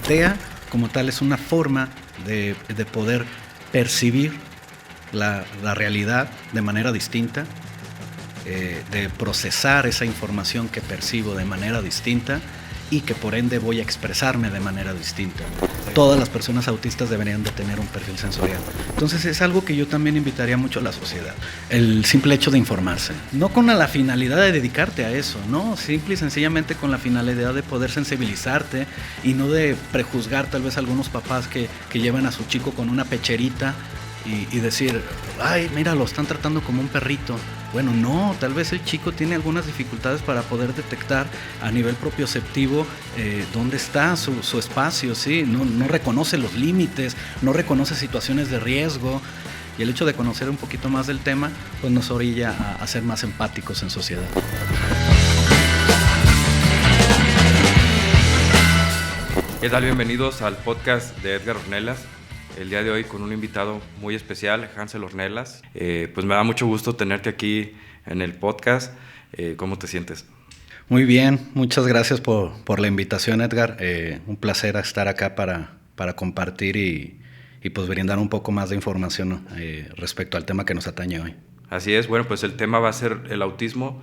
TEA como tal es una forma de poder percibir la realidad de manera distinta, de procesar esa información que percibo de manera distinta y que por ende voy a expresarme de manera distinta. Todas las personas autistas deberían de tener un perfil sensorial. Entonces es algo que yo también invitaría mucho a la sociedad. El simple hecho de informarse. No con la finalidad de dedicarte a eso, no, simple y sencillamente con la finalidad de poder sensibilizarte y no de prejuzgar tal vez a algunos papás que llevan a su chico con una pecherita y decir, ay, mira, lo están tratando como un perrito. Bueno, no, tal vez el chico tiene algunas dificultades para poder detectar a nivel propioceptivo dónde está su espacio, ¿sí? No reconoce los límites, no reconoce situaciones de riesgo, y el hecho de conocer un poquito más del tema pues nos orilla a ser más empáticos en sociedad. ¿Qué tal? Bienvenidos al podcast de Edgar Ornelas. El día de hoy con un invitado muy especial, Hansel Ornelas. Pues me da mucho gusto tenerte aquí en el podcast. ¿Cómo te sientes? Muy bien, muchas gracias por la invitación, Edgar. Un placer estar acá para compartir y pues brindar un poco más de información respecto al tema que nos atañe hoy. Así es, bueno, pues el tema va a ser el autismo,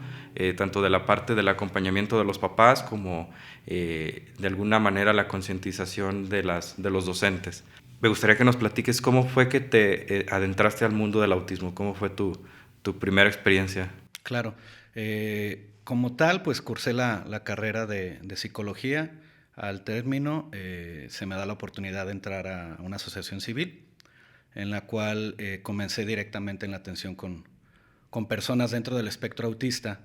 tanto de la parte del acompañamiento de los papás como de alguna manera la concientización de los docentes. Me gustaría que nos platiques cómo fue que te adentraste al mundo del autismo, cómo fue tu primera experiencia. Claro, como tal, pues cursé la carrera de psicología. Al término, se me da la oportunidad de entrar a una asociación civil, en la cual comencé directamente en la atención con personas dentro del espectro autista.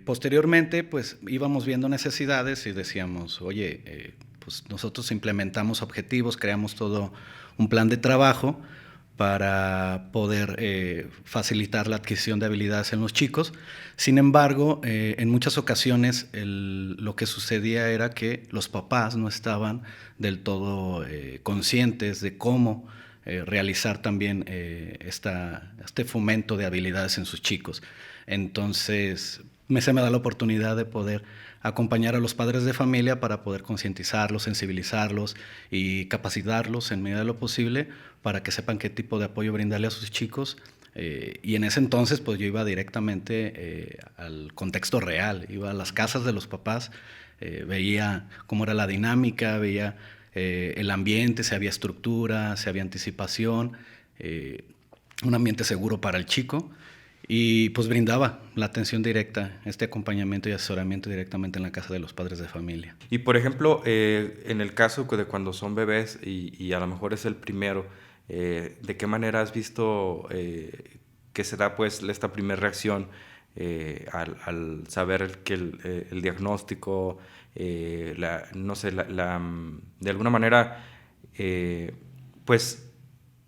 Posteriormente, pues íbamos viendo necesidades y decíamos, oye, pues nosotros implementamos objetivos, creamos todo un plan de trabajo para poder facilitar la adquisición de habilidades en los chicos. Sin embargo, en muchas ocasiones lo que sucedía era que los papás no estaban del todo conscientes de cómo realizar también este fomento de habilidades en sus chicos. Entonces, se me da la oportunidad de poder acompañar a los padres de familia para poder concientizarlos, sensibilizarlos y capacitarlos en medida de lo posible para que sepan qué tipo de apoyo brindarle a sus chicos. Y en ese entonces pues yo iba directamente al contexto real, iba a las casas de los papás, veía cómo era la dinámica, veía el ambiente, si había estructura, si había anticipación, un ambiente seguro para el chico. Y pues brindaba la atención directa, este acompañamiento y asesoramiento directamente en la casa de los padres de familia. Y por ejemplo, en el caso de cuando son bebés y a lo mejor es el primero, ¿de qué manera has visto que se da pues esta primera reacción al saber que el diagnóstico, no sé, de alguna manera, pues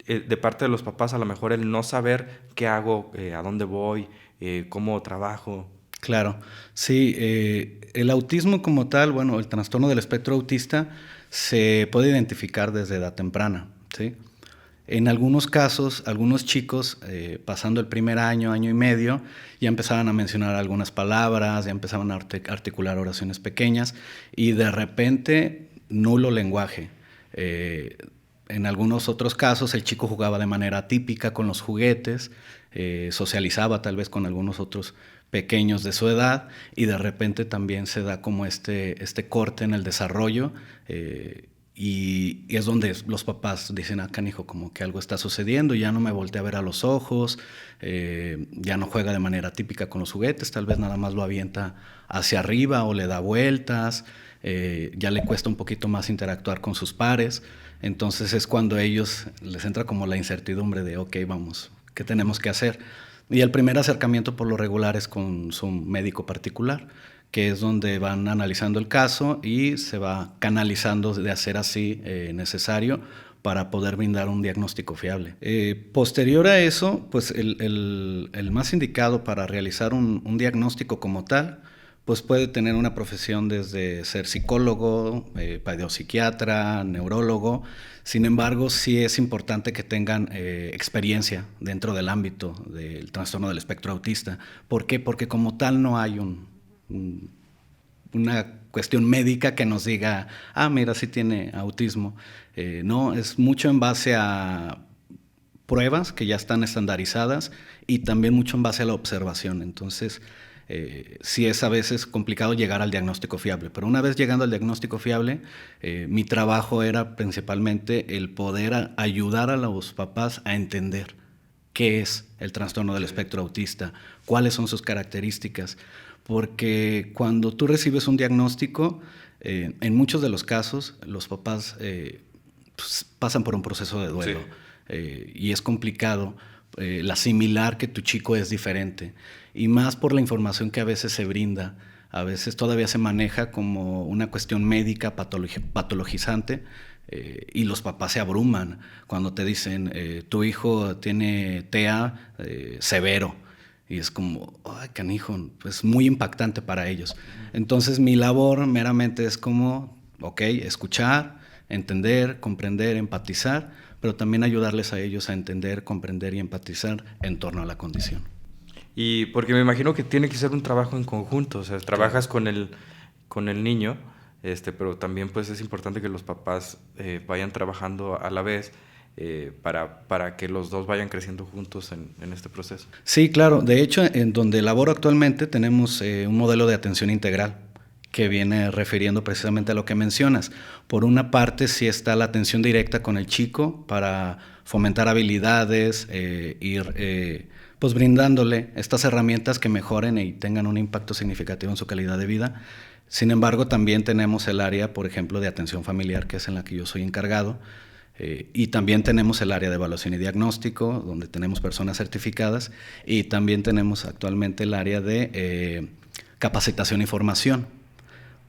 de parte de los papás a lo mejor el no saber qué hago, a dónde voy, cómo trabajo? Claro, sí, el autismo como tal, bueno, el trastorno del espectro autista se puede identificar desde edad temprana, ¿sí? En algunos casos, algunos chicos, pasando el primer año, año y medio, ya empezaban a mencionar algunas palabras, ya empezaban a articular oraciones pequeñas y de repente nulo lenguaje. En algunos otros casos el chico jugaba de manera típica con los juguetes, socializaba tal vez con algunos otros pequeños de su edad y de repente también se da como este corte en el desarrollo y es donde los papás dicen, canijo, como que algo está sucediendo, ya no me voltea a ver a los ojos, ya no juega de manera típica con los juguetes, tal vez nada más lo avienta hacia arriba o le da vueltas, ya le cuesta un poquito más interactuar con sus pares. Entonces es cuando a ellos les entra como la incertidumbre de, ok, vamos, ¿qué tenemos que hacer? Y el primer acercamiento por lo regular es con su médico particular, que es donde van analizando el caso y se va canalizando de hacer así necesario para poder brindar un diagnóstico fiable. Posterior a eso, pues el más indicado para realizar un diagnóstico como tal, pues puede tener una profesión desde ser psicólogo, pediopsiquiatra, neurólogo. Sin embargo, sí es importante que tengan experiencia dentro del ámbito del trastorno del espectro autista. ¿Por qué? Porque como tal no hay un una cuestión médica que nos diga, ah, mira, sí tiene autismo. No, es mucho en base a pruebas que ya están estandarizadas y también mucho en base a la observación. Entonces, sí es a veces complicado llegar al diagnóstico fiable, pero una vez llegando al diagnóstico fiable, mi trabajo era principalmente el poder ayudar a los papás a entender qué es el trastorno del espectro autista, cuáles son sus características, porque cuando tú recibes un diagnóstico, en muchos de los casos los papás pues, pasan por un proceso de duelo. Sí. Y es complicado el asimilar que tu chico es diferente, y más por la información que a veces se brinda. A veces todavía se maneja como una cuestión médica patologizante, y los papás se abruman cuando te dicen tu hijo tiene TEA severo, y es como, ay, canijo, pues muy impactante para ellos. Entonces mi labor meramente es como, ok, escuchar, entender, comprender, empatizar, pero también ayudarles a ellos a entender, comprender y empatizar en torno a la condición. Y porque me imagino que tiene que ser un trabajo en conjunto, o sea, trabajas con el niño, pero también pues es importante que los papás vayan trabajando a la vez para que los dos vayan creciendo juntos en este proceso. Sí, claro. De hecho, en donde laboro actualmente tenemos un modelo de atención integral que viene refiriendo precisamente a lo que mencionas. Por una parte, sí está la atención directa con el chico para fomentar habilidades, ir pues brindándole estas herramientas que mejoren y tengan un impacto significativo en su calidad de vida. Sin embargo, también tenemos el área, por ejemplo, de atención familiar, que es en la que yo soy encargado, y también tenemos el área de evaluación y diagnóstico, donde tenemos personas certificadas, y también tenemos actualmente el área de capacitación y formación.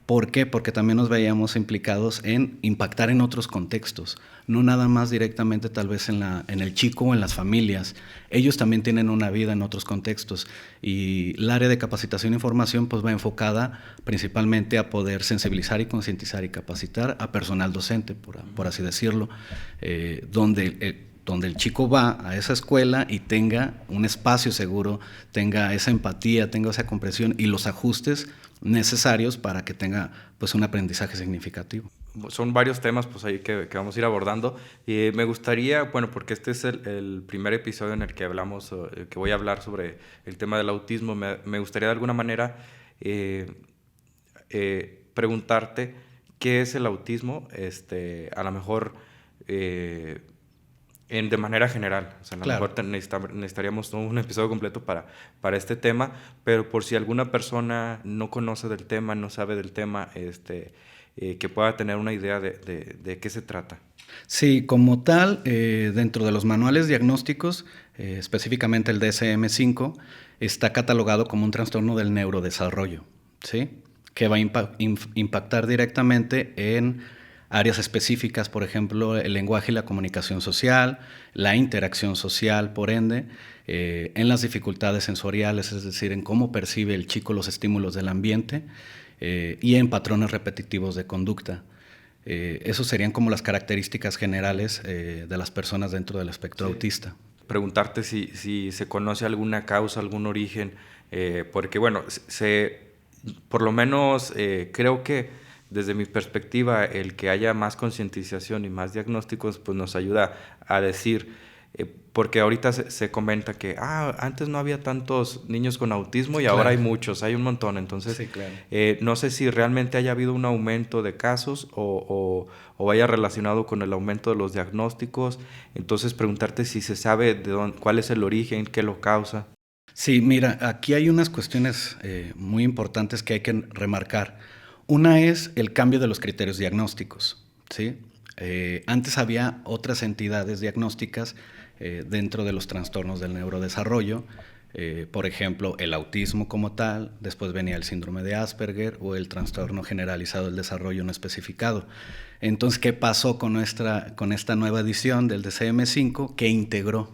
¿Por qué? Porque también nos veíamos implicados en impactar en otros contextos, no nada más directamente tal vez en el chico o en las familias. Ellos también tienen una vida en otros contextos, y el área de capacitación y formación pues va enfocada principalmente a poder sensibilizar y concientizar y capacitar a personal docente, por así decirlo, donde el chico va a esa escuela y tenga un espacio seguro, tenga esa empatía, tenga esa comprensión y los ajustes necesarios para que tenga pues un aprendizaje significativo. Son varios temas pues ahí que vamos a ir abordando. Me gustaría, bueno, porque este es el primer episodio en el que hablamos, que voy a hablar sobre el tema del autismo, me gustaría de alguna manera preguntarte qué es el autismo, a lo mejor de manera general. O sea, a lo mejor necesitaríamos un episodio completo para este tema, pero por si alguna persona no conoce del tema, no sabe del tema, que pueda tener una idea de qué se trata. Sí, como tal, dentro de los manuales diagnósticos, específicamente el DSM-5, está catalogado como un trastorno del neurodesarrollo, ¿sí? Que va a impactar directamente en áreas específicas, por ejemplo, el lenguaje y la comunicación social, la interacción social, por ende, en las dificultades sensoriales, es decir, en cómo percibe el chico los estímulos del ambiente, y en patrones repetitivos de conducta. Esos serían como las características generales de las personas dentro del espectro autista. Preguntarte si se conoce alguna causa, algún origen, porque bueno, por lo menos creo que desde mi perspectiva el que haya más concientización y más diagnósticos pues nos ayuda a decir, porque ahorita se comenta que antes no había tantos niños con autismo y claro, ahora hay muchos, hay un montón. Entonces, sí, claro. No sé si realmente haya habido un aumento de casos o vaya relacionado con el aumento de los diagnósticos. Entonces, preguntarte si se sabe cuál es el origen, qué lo causa. Sí, mira, aquí hay unas cuestiones muy importantes que hay que remarcar. Una es el cambio de los criterios diagnósticos, ¿sí? Antes había otras entidades diagnósticas dentro de los trastornos del neurodesarrollo, por ejemplo, el autismo como tal, después venía el síndrome de Asperger o el trastorno generalizado del desarrollo no especificado. Entonces, ¿qué pasó con esta nueva edición del DSM-5? Que integró,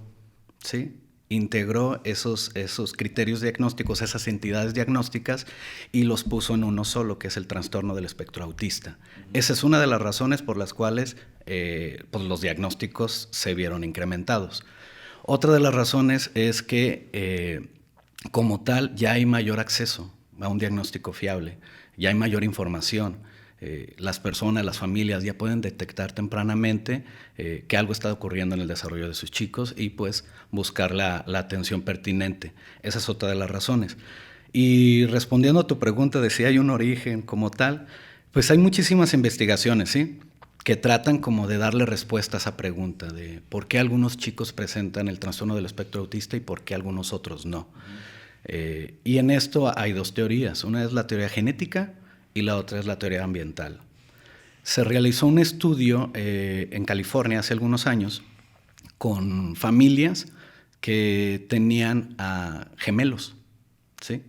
¿sí? Integró esos criterios diagnósticos, esas entidades diagnósticas, y los puso en uno solo, que es el trastorno del espectro autista. Esa es una de las razones por las cuales pues los diagnósticos se vieron incrementados. Otra de las razones es que como tal ya hay mayor acceso a un diagnóstico fiable. ya hay mayor información. Las personas, las familias ya pueden detectar tempranamente que algo está ocurriendo en el desarrollo de sus chicos y pues buscar la atención pertinente. Esa es otra de las razones. Y respondiendo a tu pregunta de si hay un origen como tal, pues hay muchísimas investigaciones, ¿sí?, que tratan como de darle respuesta a esa pregunta de por qué algunos chicos presentan el trastorno del espectro autista y por qué algunos otros no. Y en esto hay dos teorías. Una es la teoría genética y la otra es la teoría ambiental. Se realizó un estudio en California hace algunos años con familias que tenían gemelos, ¿sí?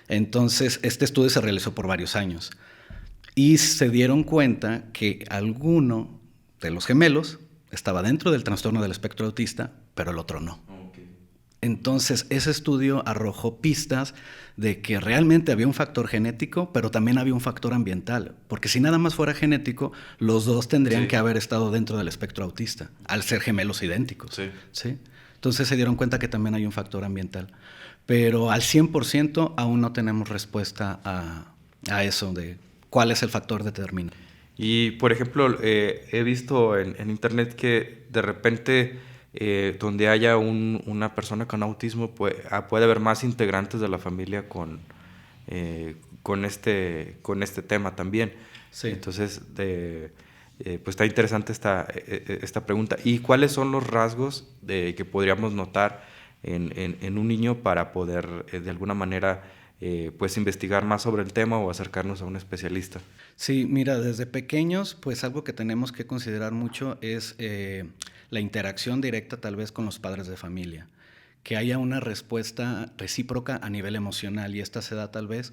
Entonces, este estudio se realizó por varios años y se dieron cuenta que alguno de los gemelos estaba dentro del trastorno del espectro autista, pero el otro no. Entonces, ese estudio arrojó pistas de que realmente había un factor genético, pero también había un factor ambiental, porque si nada más fuera genético, los dos tendrían que haber estado dentro del espectro autista, al ser gemelos idénticos. ¿Sí? Entonces se dieron cuenta que también hay un factor ambiental, pero al 100% aún no tenemos respuesta a eso de cuál es el factor determinante. Y, por ejemplo, he visto en internet que de repente donde haya una persona con autismo puede haber más integrantes de la familia con este tema también. Sí. Entonces, pues está interesante esta pregunta. ¿Y cuáles son los rasgos que podríamos notar en un niño para poder de alguna manera pues investigar más sobre el tema o acercarnos a un especialista? Sí, mira, desde pequeños, pues algo que tenemos que considerar mucho es la interacción directa tal vez con los padres de familia, que haya una respuesta recíproca a nivel emocional y esta se da tal vez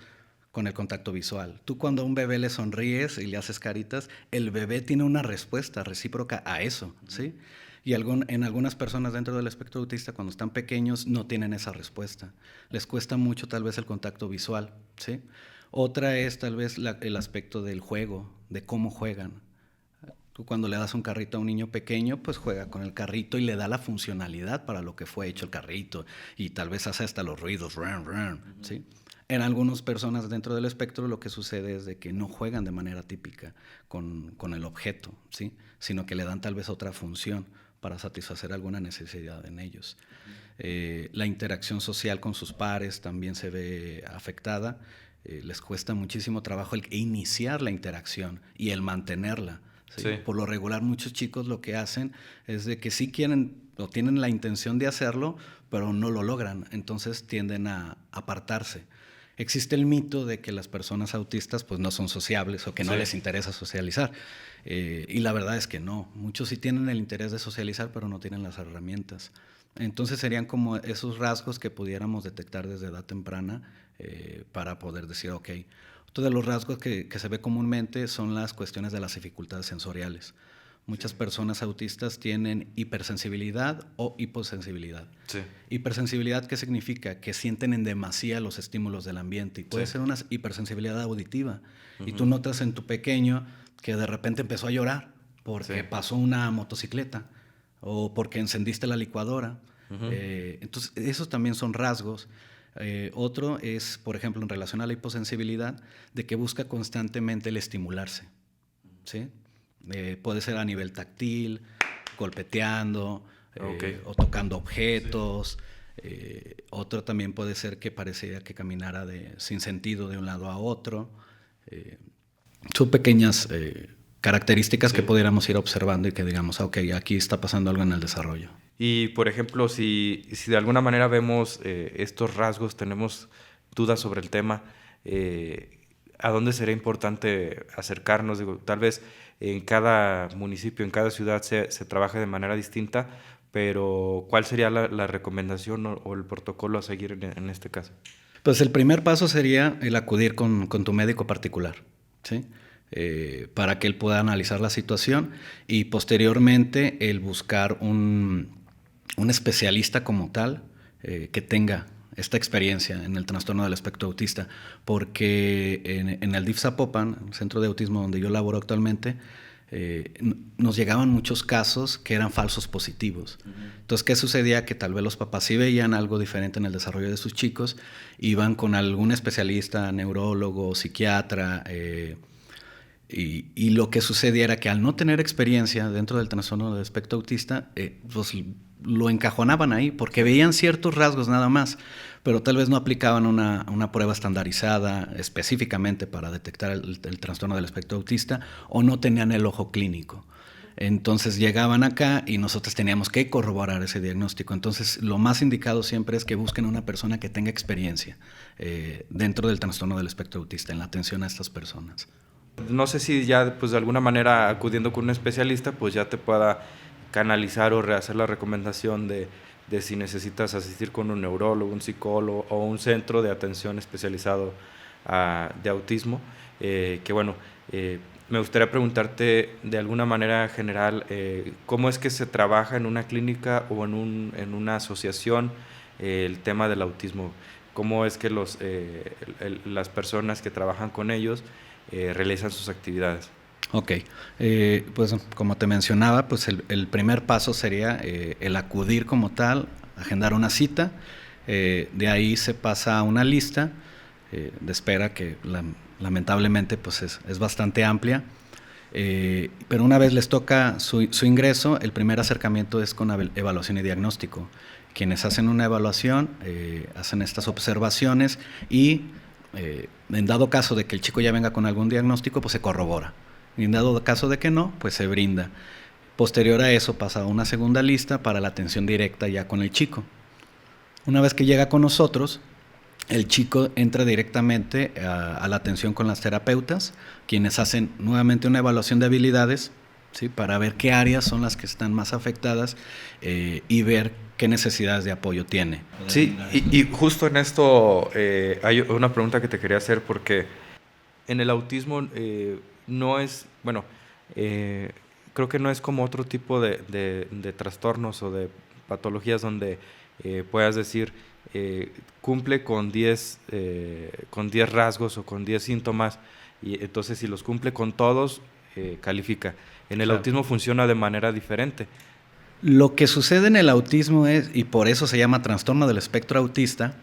con el contacto visual. Tú cuando a un bebé le sonríes y le haces caritas, el bebé tiene una respuesta recíproca a eso, ¿sí? Y en algunas personas dentro del espectro autista, cuando están pequeños, no tienen esa respuesta. Les cuesta mucho tal vez el contacto visual, ¿sí? Otra es tal vez el aspecto del juego, de cómo juegan. Tú cuando le das un carrito a un niño pequeño, pues juega con el carrito y le da la funcionalidad para lo que fue hecho el carrito y tal vez hace hasta los ruidos, ¿sí? En algunas personas dentro del espectro lo que sucede es de que no juegan de manera típica con el objeto, ¿sí?, sino que le dan tal vez otra función para satisfacer alguna necesidad en ellos. La interacción social con sus pares también se ve afectada. Les cuesta muchísimo trabajo el iniciar la interacción y el mantenerla. ¿Sí? Sí. Por lo regular, muchos chicos lo que hacen es de que sí quieren o tienen la intención de hacerlo, pero no lo logran, entonces tienden a apartarse. Existe el mito de que las personas autistas pues no son sociables o que no les interesa socializar. Y la verdad es que no. Muchos sí tienen el interés de socializar, pero no tienen las herramientas. Entonces serían como esos rasgos que pudiéramos detectar desde edad temprana para poder decir, ok. Otro de los rasgos que se ve comúnmente son las cuestiones de las dificultades sensoriales. Muchas personas autistas tienen hipersensibilidad o hiposensibilidad. Sí. Hipersensibilidad, ¿qué significa? Que sienten en demasía los estímulos del ambiente y puede ser una hipersensibilidad auditiva. Y tú notas en tu pequeño que de repente empezó a llorar porque pasó una motocicleta o porque encendiste la licuadora. Entonces, esos también son rasgos. Otro es, por ejemplo, en relación a la hiposensibilidad, de que busca constantemente el estimularse, ¿sí? Puede ser a nivel táctil, golpeteando o tocando objetos. Otro también puede ser que pareciera que caminara sin sentido de un lado a otro. Son pequeñas características que pudiéramos ir observando y que digamos, ok, aquí está pasando algo en el desarrollo. Y, por ejemplo, si de alguna manera vemos estos rasgos, tenemos dudas sobre el tema, ¿a dónde sería importante acercarnos? Digo, tal vez en cada municipio, en cada ciudad se trabaja de manera distinta, pero ¿cuál sería la recomendación o el protocolo a seguir en este caso? Pues el primer paso sería el acudir con tu médico particular, ¿sí? Para que él pueda analizar la situación y posteriormente el buscar un especialista como tal que tenga esta experiencia en el trastorno del espectro autista, porque en el DIF Zapopan, el centro de autismo donde yo laboro actualmente, nos llegaban muchos casos que eran falsos positivos. Entonces, ¿qué sucedía? Que tal vez los papás sí veían algo diferente en el desarrollo de sus chicos, iban con algún especialista, neurólogo, psiquiatra, y lo que sucedía era que al no tener experiencia dentro del trastorno del espectro autista, pues lo encajonaban ahí porque veían ciertos rasgos nada más, pero tal vez no aplicaban una prueba estandarizada específicamente para detectar el trastorno del espectro autista, o no tenían el ojo clínico. Entonces llegaban acá y nosotros teníamos que corroborar ese diagnóstico. Entonces lo más indicado siempre es que busquen a una persona que tenga experiencia dentro del trastorno del espectro autista, en la atención a estas personas. No sé si ya, pues de alguna manera, acudiendo con un especialista, pues ya te pueda canalizar o rehacer la recomendación de si necesitas asistir con un neurólogo, un psicólogo o un centro de atención especializado de autismo. Que bueno, me gustaría preguntarte de alguna manera general, ¿cómo es que se trabaja en una clínica o en una asociación el tema del autismo? ¿Cómo es que las personas que trabajan con ellos realizan sus actividades? Ok, pues como te mencionaba, pues el primer paso sería el acudir como tal, agendar una cita, de ahí se pasa a una lista de espera que lamentablemente pues es bastante amplia, pero una vez les toca su ingreso, el primer acercamiento es con evaluación y diagnóstico. Quienes hacen una evaluación hacen estas observaciones y en dado caso de que el chico ya venga con algún diagnóstico, pues se corrobora. Y en dado caso de que no, pues se brinda. Posterior a eso pasa a una segunda lista para la atención directa ya con el chico. Una vez que llega con nosotros, el chico entra directamente a la atención con las terapeutas, quienes hacen nuevamente una evaluación de habilidades, ¿sí? Para ver qué áreas son las que están más afectadas y ver qué necesidades de apoyo tiene. Sí, y justo en esto hay una pregunta que te quería hacer, porque en el autismo no es, bueno, creo que no es como otro tipo de trastornos o de patologías donde puedas decir, cumple con 10 rasgos o con 10 síntomas, y entonces si los cumple con todos, califica. En el autismo funciona de manera diferente. Lo que sucede en el autismo es, y por eso se llama trastorno del espectro autista,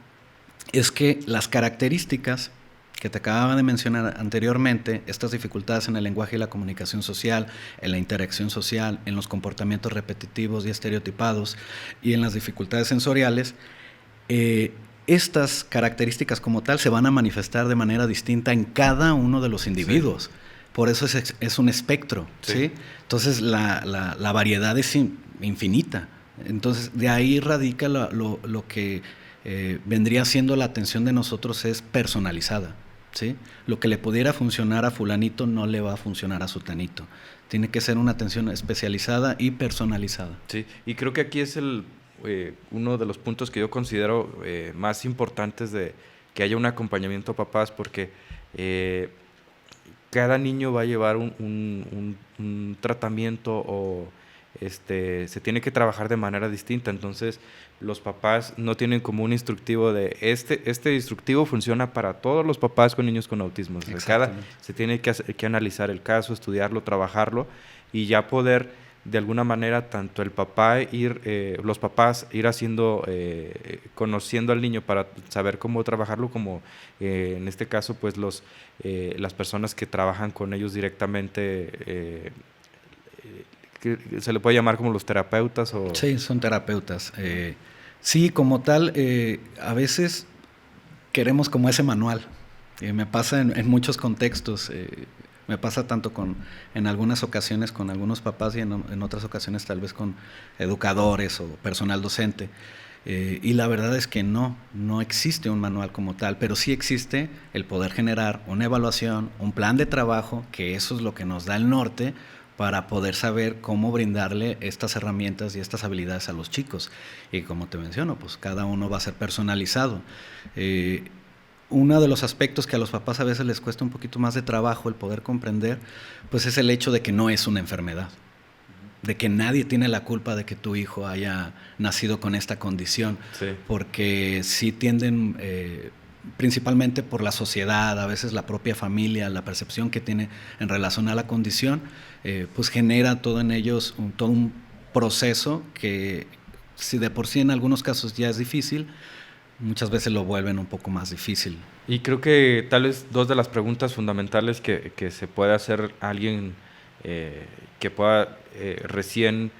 es que las características que te acababa de mencionar anteriormente, estas dificultades en el lenguaje y la comunicación social, en la interacción social, en los comportamientos repetitivos y estereotipados y en las dificultades sensoriales, estas características como tal se van a manifestar de manera distinta en cada uno de los individuos. Sí. Por eso es un espectro, sí. ¿Sí? Entonces la variedad es infinita. Entonces de ahí radica lo que vendría siendo la atención de nosotros es personalizada, ¿sí? Lo que le pudiera funcionar a fulanito no le va a funcionar a sutanito. Tiene que ser una atención especializada y personalizada. Sí, y creo que aquí es uno de los puntos que yo considero más importantes de que haya un acompañamiento a papás, porque cada niño va a llevar un tratamiento o se tiene que trabajar de manera distinta. Entonces los papás no tienen como un instructivo de este instructivo funciona para todos los papás con niños con autismo. O sea, se tiene que analizar el caso, estudiarlo, trabajarlo, y ya poder de alguna manera tanto el papá los papás ir haciendo conociendo al niño para saber cómo trabajarlo, como en este caso pues las personas que trabajan con ellos directamente, que se le puede llamar como los terapeutas o... Sí, son terapeutas. Sí, como tal, a veces queremos como ese manual. Me pasa en muchos contextos. Me pasa tanto en algunas ocasiones con algunos papás y en otras ocasiones tal vez con educadores o personal docente. Y la verdad es que no existe un manual como tal, pero sí existe el poder generar una evaluación, un plan de trabajo, que eso es lo que nos da el norte para poder saber cómo brindarle estas herramientas y estas habilidades a los chicos. Y como te menciono, pues cada uno va a ser personalizado. Uno de los aspectos que a los papás a veces les cuesta un poquito más de trabajo el poder comprender, pues es el hecho de que no es una enfermedad, de que nadie tiene la culpa de que tu hijo haya nacido con esta condición, sí. Porque sí tienden principalmente por la sociedad, a veces la propia familia, la percepción que tiene en relación a la condición, pues genera todo en ellos todo un proceso que, si de por sí en algunos casos ya es difícil, muchas veces lo vuelven un poco más difícil. Y creo que tal vez dos de las preguntas fundamentales que se puede hacer alguien que pueda recién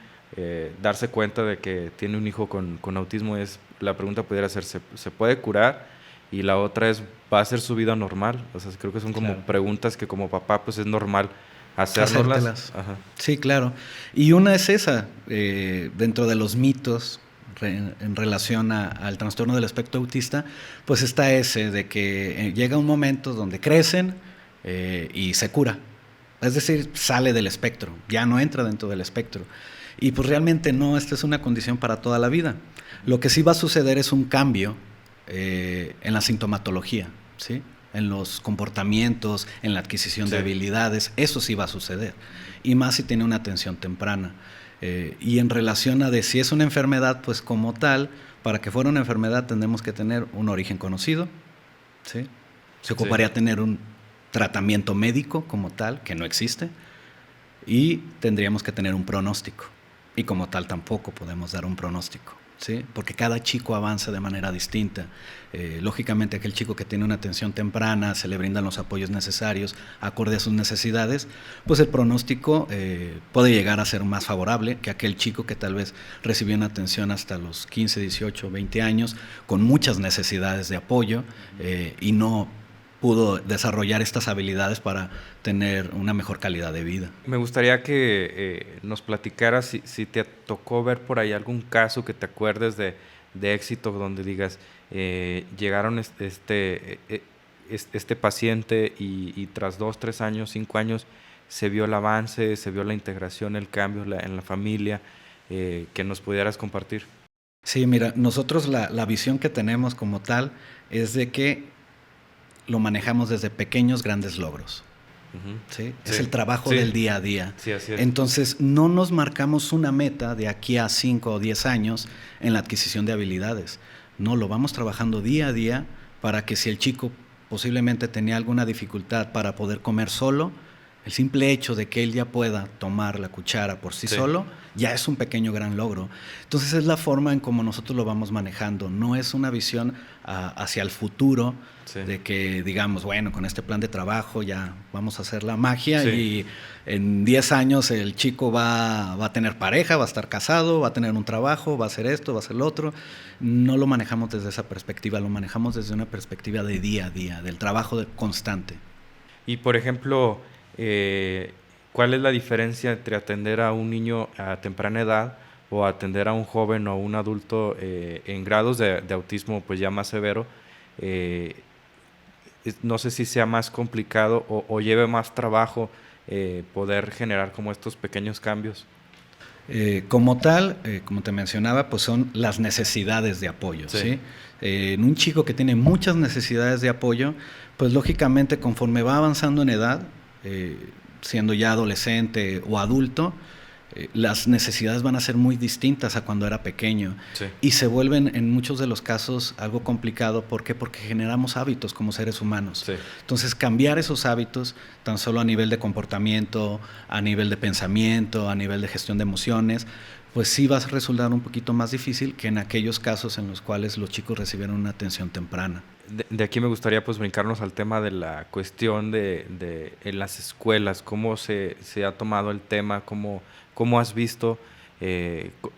darse cuenta de que tiene un hijo con autismo es, la pregunta pudiera ser, ¿se puede curar? Y la otra es, ¿va a ser su vida normal? O sea, creo que son como preguntas que como papá pues es normal hacérnoslas. Ajá. Sí, claro. Y una es esa, dentro de los mitos en relación al trastorno del espectro autista, pues está ese de que llega un momento donde crecen y se cura. Es decir, sale del espectro, ya no entra dentro del espectro. Y pues realmente no, esta es una condición para toda la vida. Lo que sí va a suceder es un cambio en la sintomatología, ¿sí? En los comportamientos, en la adquisición de habilidades, eso sí va a suceder. Y más si tiene una atención temprana. Y en relación a de si es una enfermedad, pues como tal, para que fuera una enfermedad tendremos que tener un origen conocido, ¿sí? Se ocuparía tener un tratamiento médico como tal, que no existe, y tendríamos que tener un pronóstico. Y como tal tampoco podemos dar un pronóstico, ¿sí? Porque cada chico avanza de manera distinta. Lógicamente aquel chico que tiene una atención temprana, se le brindan los apoyos necesarios acorde a sus necesidades, pues el pronóstico puede llegar a ser más favorable que aquel chico que tal vez recibió una atención hasta los 15, 18, 20 años con muchas necesidades de apoyo y no pudo desarrollar estas habilidades para tener una mejor calidad de vida. Me gustaría que nos platicaras si te tocó ver por ahí algún caso que te acuerdes de éxito donde digas, llegaron este paciente y tras 2, 3 años, 5 años, se vio el avance, se vio la integración, el cambio en la familia, que nos pudieras compartir. Sí, mira, nosotros la visión que tenemos como tal es de que lo manejamos desde pequeños grandes logros. ¿Sí? Es el trabajo del día a día. Sí, así es. Entonces, no nos marcamos una meta de aquí a 5 o 10 años en la adquisición de habilidades. No, lo vamos trabajando día a día para que si el chico posiblemente tenía alguna dificultad para poder comer solo, el simple hecho de que él ya pueda tomar la cuchara por sí solo, ya es un pequeño gran logro. Entonces es la forma en cómo nosotros lo vamos manejando. No es una visión hacia el futuro, de que digamos, bueno, con este plan de trabajo ya vamos a hacer la magia y en 10 años el chico va a tener pareja, va a estar casado, va a tener un trabajo, va a hacer esto, va a hacer lo otro. No lo manejamos desde esa perspectiva, lo manejamos desde una perspectiva de día a día, del trabajo constante. Y por ejemplo, ¿cuál es la diferencia entre atender a un niño a temprana edad o atender a un joven o a un adulto en grados de autismo pues ya más severo? No sé si sea más complicado o lleve más trabajo poder generar como estos pequeños cambios. Como tal, como te mencionaba, pues son las necesidades de apoyo, ¿sí? En un chico que tiene muchas necesidades de apoyo, pues lógicamente conforme va avanzando en edad, siendo ya adolescente o adulto, las necesidades van a ser muy distintas a cuando era pequeño y se vuelven en muchos de los casos algo complicado. ¿Por qué? Porque generamos hábitos como seres humanos. Entonces cambiar esos hábitos tan solo a nivel de comportamiento, a nivel de pensamiento, a nivel de gestión de emociones, pues sí va a resultar un poquito más difícil que en aquellos casos en los cuales los chicos recibieron una atención temprana. De aquí me gustaría pues brincarnos al tema de la cuestión de en las escuelas, cómo se ha tomado el tema, cómo has visto,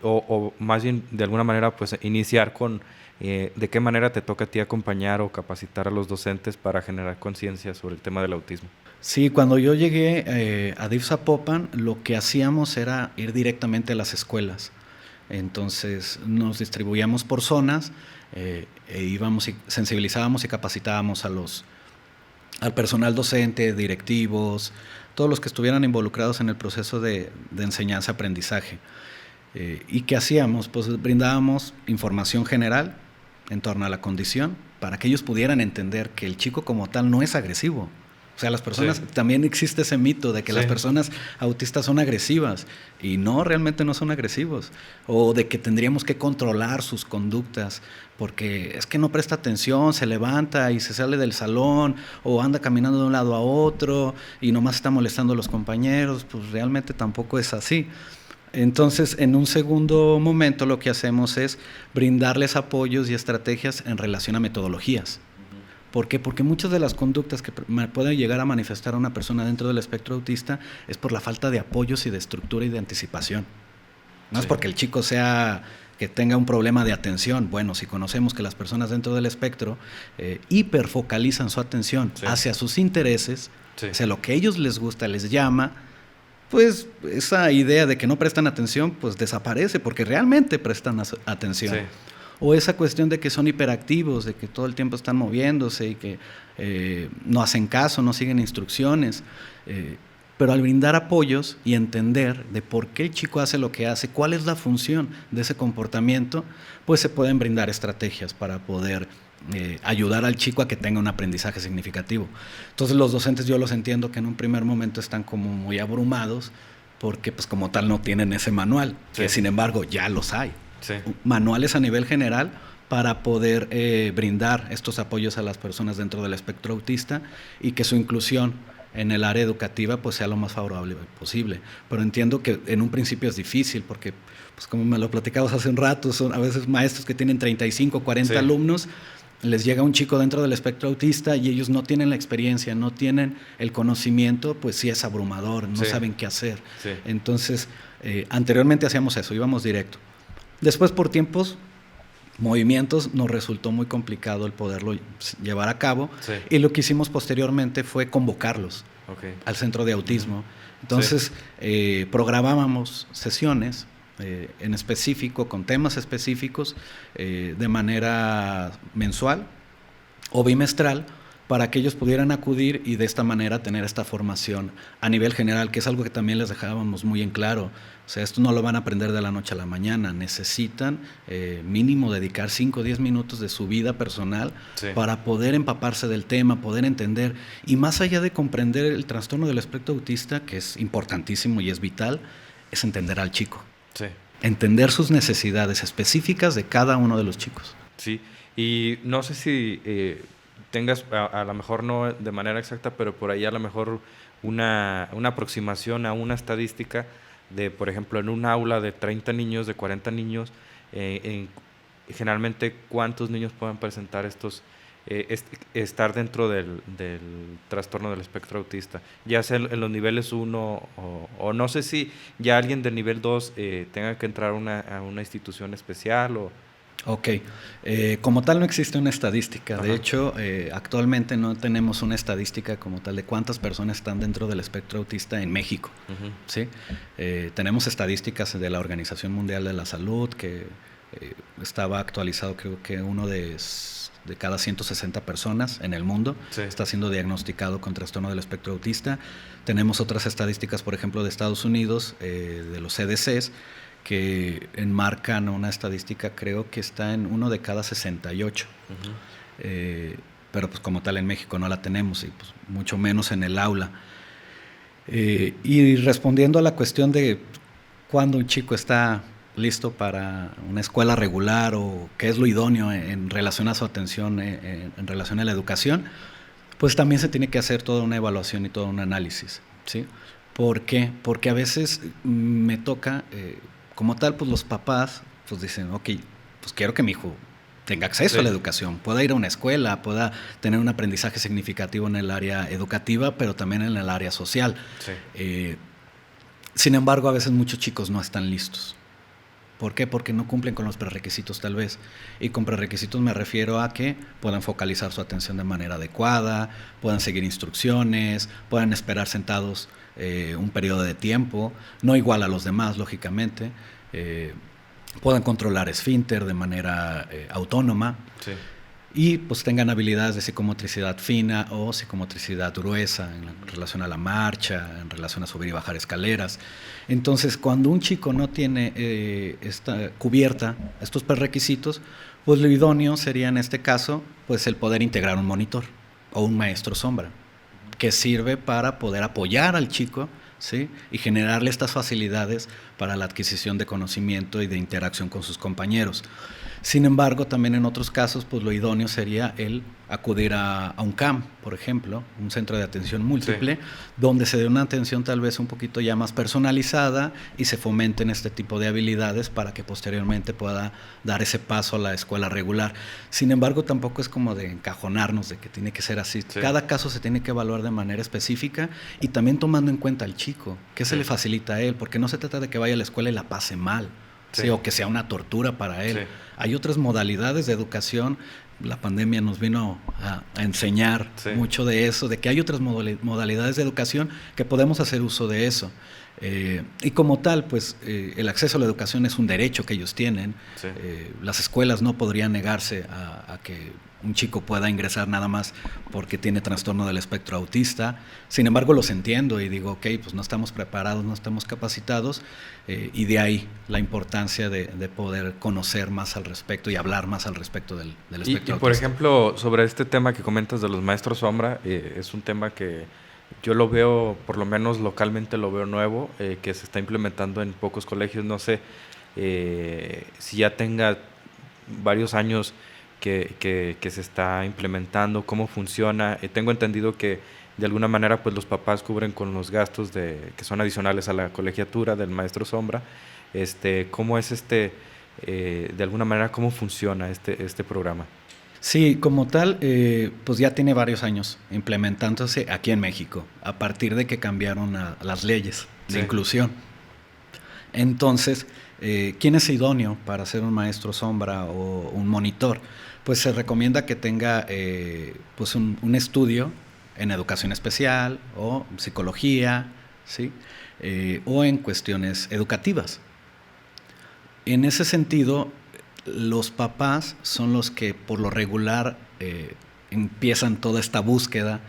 o más bien de alguna manera pues iniciar con de qué manera te toca a ti acompañar o capacitar a los docentes para generar conciencia sobre el tema del autismo. Sí, cuando yo llegué a DIF Zapopan, lo que hacíamos era ir directamente a las escuelas. Entonces nos distribuíamos por zonas, íbamos y sensibilizábamos y capacitábamos al personal docente, directivos, todos los que estuvieran involucrados en el proceso de enseñanza-aprendizaje. ¿Y qué hacíamos? Pues brindábamos información general en torno a la condición para que ellos pudieran entender que el chico como tal no es agresivo. O sea, las personas, también existe ese mito de que las personas autistas son agresivas, y no, realmente no son agresivos, o de que tendríamos que controlar sus conductas, porque es que no presta atención, se levanta y se sale del salón, o anda caminando de un lado a otro, y nomás está molestando a los compañeros. Pues realmente tampoco es así. Entonces, en un segundo momento, lo que hacemos es brindarles apoyos y estrategias en relación a metodologías. ¿Por qué? Porque muchas de las conductas que puede llegar a manifestar una persona dentro del espectro autista es por la falta de apoyos y de estructura y de anticipación. No es porque el chico que tenga un problema de atención. Bueno, si conocemos que las personas dentro del espectro hiperfocalizan su atención hacia sus intereses, hacia lo que a ellos les gusta, les llama, pues esa idea de que no prestan atención pues desaparece, porque realmente prestan atención. O esa cuestión de que son hiperactivos, de que todo el tiempo están moviéndose y que no hacen caso, no siguen instrucciones. Pero al brindar apoyos y entender de por qué el chico hace lo que hace, cuál es la función de ese comportamiento, pues se pueden brindar estrategias para poder ayudar al chico a que tenga un aprendizaje significativo. Entonces los docentes, yo los entiendo que en un primer momento están como muy abrumados, porque pues como tal no tienen ese manual, que sin embargo ya los hay. Manuales a nivel general para poder brindar estos apoyos a las personas dentro del espectro autista y que su inclusión en el área educativa pues sea lo más favorable posible. Pero entiendo que en un principio es difícil, porque pues como me lo platicabas hace un rato, son a veces maestros que tienen 35, 40 alumnos, les llega un chico dentro del espectro autista y ellos no tienen la experiencia, no tienen el conocimiento, pues sí es abrumador, no saben qué hacer. Entonces, anteriormente hacíamos eso, íbamos directo. Después, por tiempos, movimientos, nos resultó muy complicado el poderlo llevar a cabo, y lo que hicimos posteriormente fue convocarlos al centro de autismo. Entonces, programábamos sesiones en específico, con temas específicos, de manera mensual o bimestral, para que ellos pudieran acudir y de esta manera tener esta formación a nivel general, que es algo que también les dejábamos muy en claro. O sea, esto no lo van a aprender de la noche a la mañana, necesitan mínimo dedicar 5 o 10 minutos de su vida personal para poder empaparse del tema, poder entender, y más allá de comprender el trastorno del espectro autista, que es importantísimo y es vital, es entender al chico. Entender sus necesidades específicas de cada uno de los chicos. Sí, y no sé si tengas, a lo mejor no de manera exacta, pero por ahí a lo mejor una aproximación a una estadística de, por ejemplo, en un aula de 30 niños, de 40 niños, generalmente cuántos niños pueden presentar estar dentro del trastorno del espectro autista, ya sea en los niveles 1 o no sé si ya alguien del nivel 2 tenga que entrar a una institución especial o... Ok, como tal no existe una estadística. De hecho, actualmente no tenemos una estadística como tal de cuántas personas están dentro del espectro autista en México. ¿Sí? Tenemos estadísticas de la Organización Mundial de la Salud, que estaba actualizado, creo que uno de cada 160 personas en el mundo está siendo diagnosticado con trastorno del espectro autista. Tenemos otras estadísticas, por ejemplo, de Estados Unidos, de los CDCs, que enmarcan una estadística, creo que está en 1 de cada 68. Pero pues como tal en México no la tenemos, y pues mucho menos en el aula. Y respondiendo a la cuestión de cuándo un chico está listo para una escuela regular o qué es lo idóneo en relación a su atención, en relación a la educación, pues también se tiene que hacer toda una evaluación y todo un análisis, ¿sí? ¿Por qué? Porque a veces me toca, como tal, pues los papás pues dicen, ok, pues quiero que mi hijo tenga acceso a la educación, pueda ir a una escuela, pueda tener un aprendizaje significativo en el área educativa, pero también en el área social. Sin embargo, a veces muchos chicos no están listos. ¿Por qué? Porque no cumplen con los prerequisitos tal vez. Y con prerequisitos me refiero a que puedan focalizar su atención de manera adecuada, puedan seguir instrucciones, puedan esperar sentados un periodo de tiempo, no igual a los demás, lógicamente, puedan controlar esfínter de manera autónoma, y pues tengan habilidades de psicomotricidad fina o psicomotricidad gruesa en relación a la marcha, en relación a subir y bajar escaleras. Entonces, cuando un chico no tiene esta cubierta, estos prerequisitos, pues lo idóneo sería en este caso pues el poder integrar un monitor o un maestro sombra, que sirve para poder apoyar al chico, ¿sí? Y generarle estas facilidades para la adquisición de conocimiento y de interacción con sus compañeros. Sin embargo, también en otros casos, pues lo idóneo sería el acudir a un CAM, por ejemplo, un centro de atención múltiple, sí, donde se dé una atención tal vez un poquito ya más personalizada y se fomenten este tipo de habilidades para que posteriormente pueda dar ese paso a la escuela regular. Sin embargo, tampoco es como de encajonarnos de que tiene que ser así. Sí. Cada caso se tiene que evaluar de manera específica y también tomando en cuenta al chico, qué se le facilita a él, porque no se trata de que vaya a la escuela y la pase mal. Sí, o que sea una tortura para él. Sí. Hay otras modalidades de educación. La pandemia nos vino a enseñar mucho de eso, de que hay otras modalidades de educación que podemos hacer uso de eso. Y como tal, pues el acceso a la educación es un derecho que ellos tienen. Sí. Las escuelas no podrían negarse a que un chico pueda ingresar nada más porque tiene trastorno del espectro autista. Sin embargo, los entiendo y digo, ok, pues no estamos preparados, no estamos capacitados, y de ahí la importancia de poder conocer más al respecto y hablar más al respecto del espectro autista. Y por ejemplo, sobre este tema que comentas de los maestros sombra, es un tema que yo lo veo, por lo menos localmente lo veo nuevo, que se está implementando en pocos colegios. No sé si ya tenga varios años que se está implementando, cómo funciona. Tengo entendido que de alguna manera pues los papás cubren con los gastos que son adicionales a la colegiatura del maestro sombra. ¿Cómo es de alguna manera cómo funciona este programa? Sí, como tal, pues ya tiene varios años implementándose aquí en México, a partir de que cambiaron las leyes de inclusión. Entonces, ¿quién es idóneo para ser un maestro sombra o un monitor? Pues se recomienda que tenga pues un estudio en educación especial o psicología, ¿sí? O en cuestiones educativas. En ese sentido, los papás son los que por lo regular empiezan toda esta búsqueda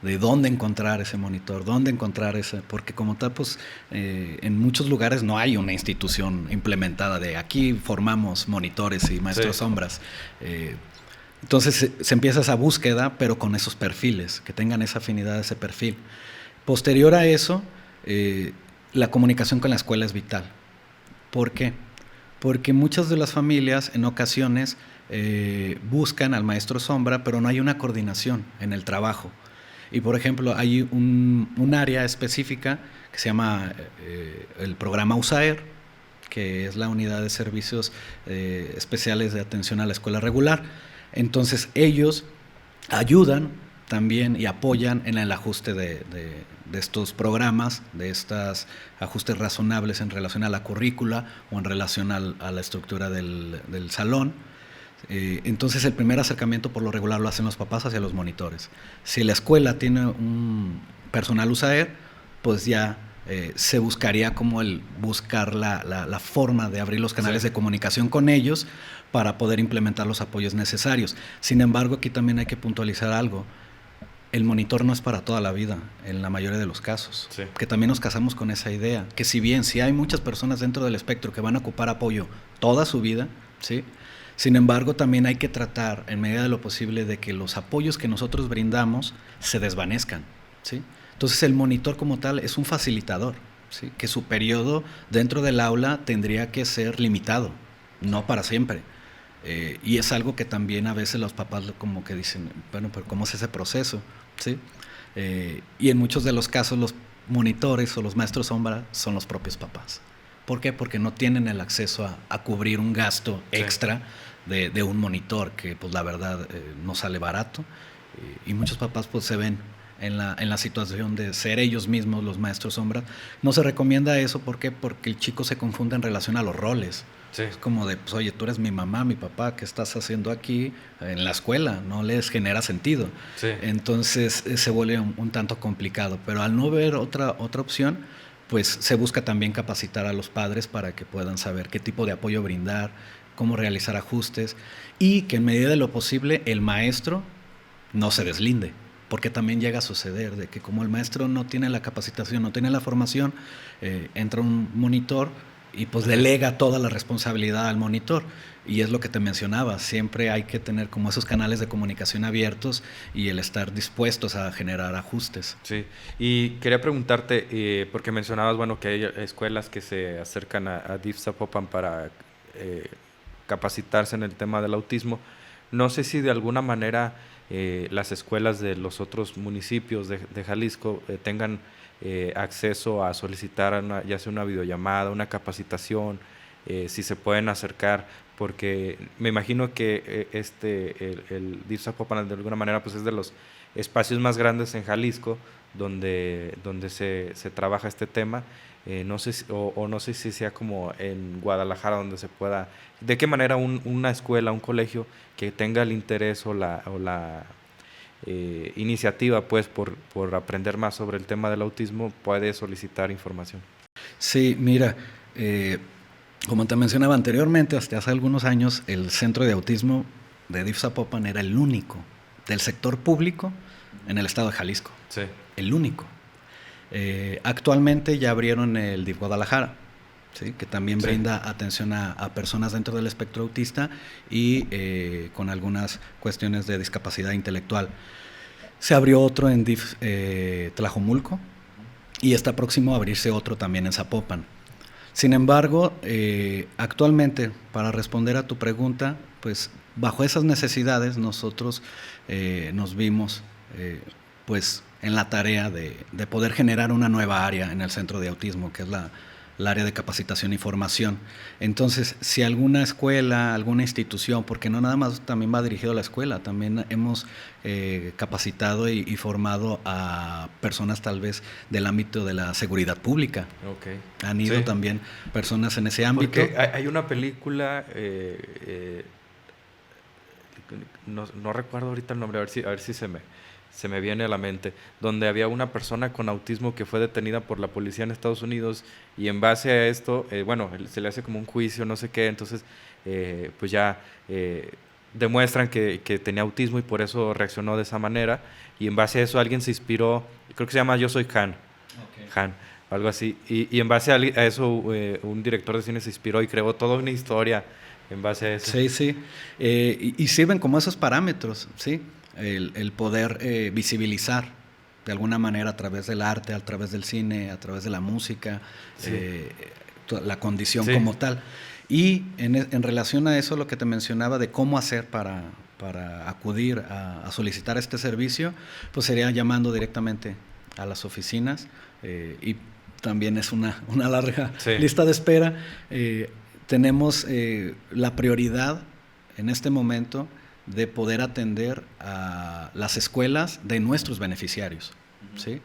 de dónde encontrar ese monitor, dónde encontrar porque como tal, pues en muchos lugares no hay una institución implementada de aquí formamos monitores y maestros sombras. Entonces se empieza esa búsqueda, pero con esos perfiles, que tengan esa afinidad, ese perfil. Posterior a eso, la comunicación con la escuela es vital. ¿Por qué? Porque muchas de las familias en ocasiones buscan al maestro sombra, pero no hay una coordinación en el trabajo. Y por ejemplo, hay un área específica que se llama el programa USAER, que es la unidad de servicios especiales de atención a la escuela regular. Entonces ellos ayudan también y apoyan en el ajuste de estos programas, de estos ajustes razonables en relación a la currícula o en relación a la estructura del salón. Entonces el primer acercamiento por lo regular lo hacen los papás hacia los monitores. Si la escuela tiene un personal USAER, pues ya se buscaría como el buscar la forma de abrir los canales de comunicación con ellos para poder implementar los apoyos necesarios. Sin embargo, aquí también hay que puntualizar algo. El monitor no es para toda la vida, en la mayoría de los casos. Sí. Que también nos casamos con esa idea, que si bien sí hay muchas personas dentro del espectro que van a ocupar apoyo toda su vida, ¿sí? Sin embargo, también hay que tratar, en medida de lo posible, de que los apoyos que nosotros brindamos se desvanezcan, ¿sí? Entonces, el monitor como tal es un facilitador, ¿sí? Que su periodo dentro del aula tendría que ser limitado, no para siempre. Y es algo que también a veces los papás como que dicen, bueno, pero ¿cómo es ese proceso? ¿Sí? Y en muchos de los casos los monitores o los maestros sombra son los propios papás. ¿Por qué? Porque no tienen el acceso a cubrir un gasto extra de un monitor que pues la verdad no sale barato, y muchos papás pues se ven en la situación de ser ellos mismos los maestros sombra. No se recomienda eso. ¿Por qué? Porque el chico se confunde en relación a los roles. Sí. Es como de, pues, oye, tú eres mi mamá, mi papá, ¿qué estás haciendo aquí en la escuela? No les genera sentido. Sí. Entonces se vuelve un tanto complicado. Pero al no ver otra opción, pues se busca también capacitar a los padres para que puedan saber qué tipo de apoyo brindar, cómo realizar ajustes, y que en medida de lo posible el maestro no se deslinde. Porque también llega a suceder de que como el maestro no tiene la capacitación, no tiene la formación, entra un monitor y pues delega toda la responsabilidad al monitor. Y es lo que te mencionaba, siempre hay que tener como esos canales de comunicación abiertos y el estar dispuestos a generar ajustes. Sí, y quería preguntarte, porque mencionabas, bueno, que hay escuelas que se acercan a DIF Zapopan para capacitarse en el tema del autismo. No sé si de alguna manera las escuelas de los otros municipios de Jalisco tengan acceso a solicitar ya sea una videollamada, una capacitación, si se pueden acercar, porque me imagino que el DIF Zapopan de alguna manera pues es de los espacios más grandes en Jalisco donde se trabaja este tema. No sé o no sé si sea como en Guadalajara donde se pueda, de qué manera una escuela, un colegio que tenga el interés o la iniciativa pues por aprender más sobre el tema del autismo puede solicitar información. Sí, mira, como te mencionaba anteriormente, hasta hace algunos años, el centro de autismo de DIF Zapopan era el único del sector público en el estado de Jalisco. Sí. El único. Actualmente ya abrieron el DIF Guadalajara, ¿sí? Que también brinda atención a personas dentro del espectro autista y con algunas cuestiones de discapacidad intelectual. Se abrió otro en DIF Tlajomulco y está próximo a abrirse otro también en Zapopan. Sin embargo, actualmente, para responder a tu pregunta, pues bajo esas necesidades nosotros nos vimos pues en la tarea de poder generar una nueva área en el centro de autismo, que es la área de capacitación y formación. Entonces, si alguna escuela, alguna institución, porque no nada más también va dirigido a la escuela, también hemos capacitado y formado a personas tal vez del ámbito de la seguridad pública. Okay. Han ido también personas en ese ámbito. Porque hay una película, no recuerdo ahorita el nombre, a ver si se me viene a la mente, donde había una persona con autismo que fue detenida por la policía en Estados Unidos y en base a esto, bueno, se le hace como un juicio, no sé qué, entonces pues ya demuestran que tenía autismo y por eso reaccionó de esa manera y en base a eso alguien se inspiró, creo que se llama Yo Soy Han, Han, algo así, y en base a eso un director de cine se inspiró y creó toda una historia en base a eso. Sí, sí, y sirven como esos parámetros, ¿sí? El poder visibilizar de alguna manera a través del arte, a través del cine, a través de la música, la condición como tal. Y en relación a eso, lo que te mencionaba de cómo hacer para acudir a solicitar este servicio, pues sería llamando directamente a las oficinas y también es una larga lista de espera. Tenemos la prioridad en este momento de poder atender a las escuelas de nuestros beneficiarios, ¿sí?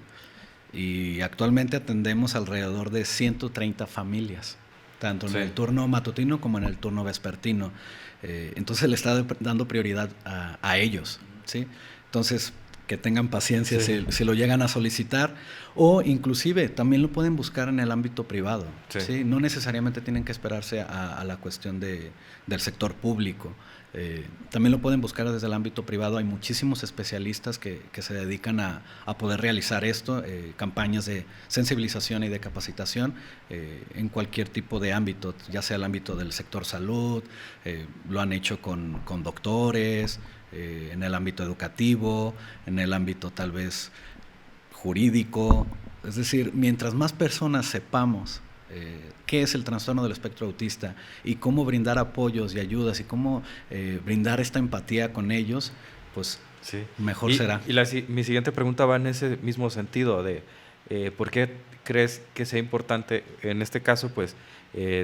Y actualmente atendemos alrededor de 130 familias, tanto en el turno matutino como en el turno vespertino. Entonces le está dando prioridad a ellos, ¿sí? Entonces, que tengan paciencia si lo llegan a solicitar, o inclusive también lo pueden buscar en el ámbito privado, ¿sí? No necesariamente tienen que esperarse a la cuestión del sector público. También lo pueden buscar desde el ámbito privado. Hay muchísimos especialistas que se dedican a poder realizar esto, campañas de sensibilización y de capacitación en cualquier tipo de ámbito, ya sea el ámbito del sector salud, lo han hecho con doctores, en el ámbito educativo, en el ámbito tal vez jurídico. Es decir, mientras más personas sepamos qué es el trastorno del espectro autista y cómo brindar apoyos y ayudas y cómo brindar esta empatía con ellos, pues mejor será. Y mi siguiente pregunta va en ese mismo sentido de ¿por qué crees que sea importante? En este caso, pues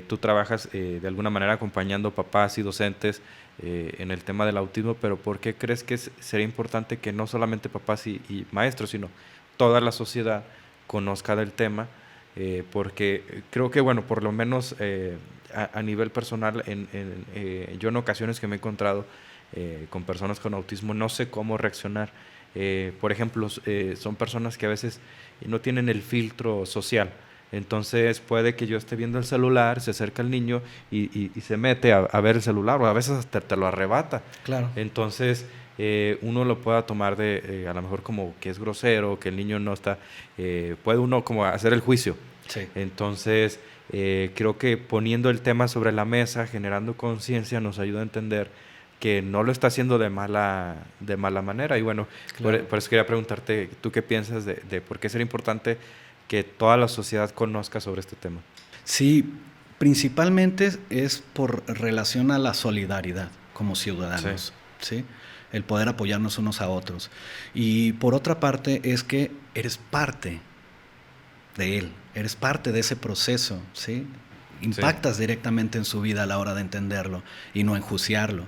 tú trabajas de alguna manera acompañando papás y docentes en el tema del autismo, pero ¿por qué crees que sería importante que no solamente papás y maestros, sino toda la sociedad conozca del tema? Porque creo que, bueno, por lo menos a nivel personal, yo en ocasiones que me he encontrado con personas con autismo, no sé cómo reaccionar. Por ejemplo, son personas que a veces no tienen el filtro social. Entonces puede que yo esté viendo el celular, se acerca el niño y se mete a ver el celular, o a veces hasta te lo arrebata. Claro. Entonces uno lo pueda tomar a lo mejor como que es grosero, que el niño no está, puede uno como hacer el juicio. Sí. Entonces Creo que poniendo el tema sobre la mesa, generando conciencia, nos ayuda a entender que no lo está haciendo de mala manera. Y bueno, Claro. por eso quería preguntarte, ¿tú qué piensas de por qué sería importante que toda la sociedad conozca sobre este tema? Sí, principalmente es por relación a la solidaridad como Sí, ciudadanos, ¿sí? El poder apoyarnos unos a otros. Y por otra parte es que eres parte de él, eres parte de ese proceso, ¿sí? sí, Impactas directamente en su vida a la hora de entenderlo y no enjuiciarlo.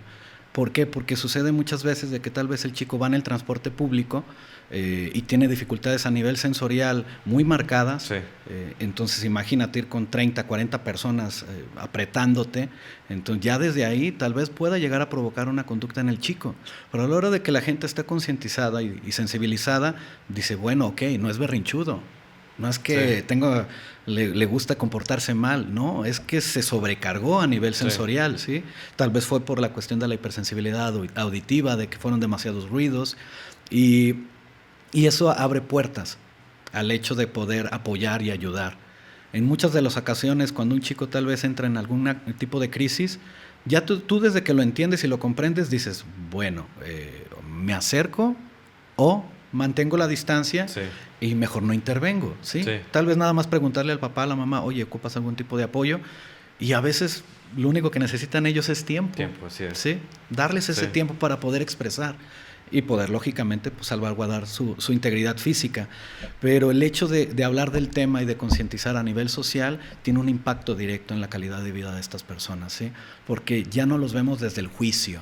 ¿Por qué? Porque sucede muchas veces de que tal vez el chico va en el transporte público y tiene dificultades a nivel sensorial muy marcadas. sí, Entonces imagínate ir con 30, 40 personas apretándote. Entonces ya desde ahí tal vez pueda llegar a provocar una conducta en el chico. Pero a la hora de que la gente esté concientizada y sensibilizada, dice, bueno, ok, no es berrinchudo. No es sí, que le gusta comportarse mal, no, es que se sobrecargó a nivel sí, sensorial, ¿sí? Tal vez fue por la cuestión de la hipersensibilidad auditiva, de que fueron demasiados ruidos, y, y eso abre puertas al hecho de poder apoyar y ayudar. En muchas de las ocasiones, cuando un chico tal vez entra en algún tipo de crisis, ya tú desde que lo entiendes y lo comprendes dices, bueno, me acerco o mantengo la distancia sí, y mejor no intervengo, ¿sí? sí, Tal vez nada más preguntarle al papá, a la mamá, oye, ¿ocupas algún tipo de apoyo? Y a veces lo único que necesitan ellos es tiempo, tiempo, así es. ¿sí? Darles Sí, ese tiempo para poder expresar y poder, lógicamente, pues, salvaguardar su integridad física. Pero el hecho de hablar del tema y de concientizar a nivel social tiene un impacto directo en la calidad de vida de estas personas, ¿sí? Porque ya no los vemos desde el juicio,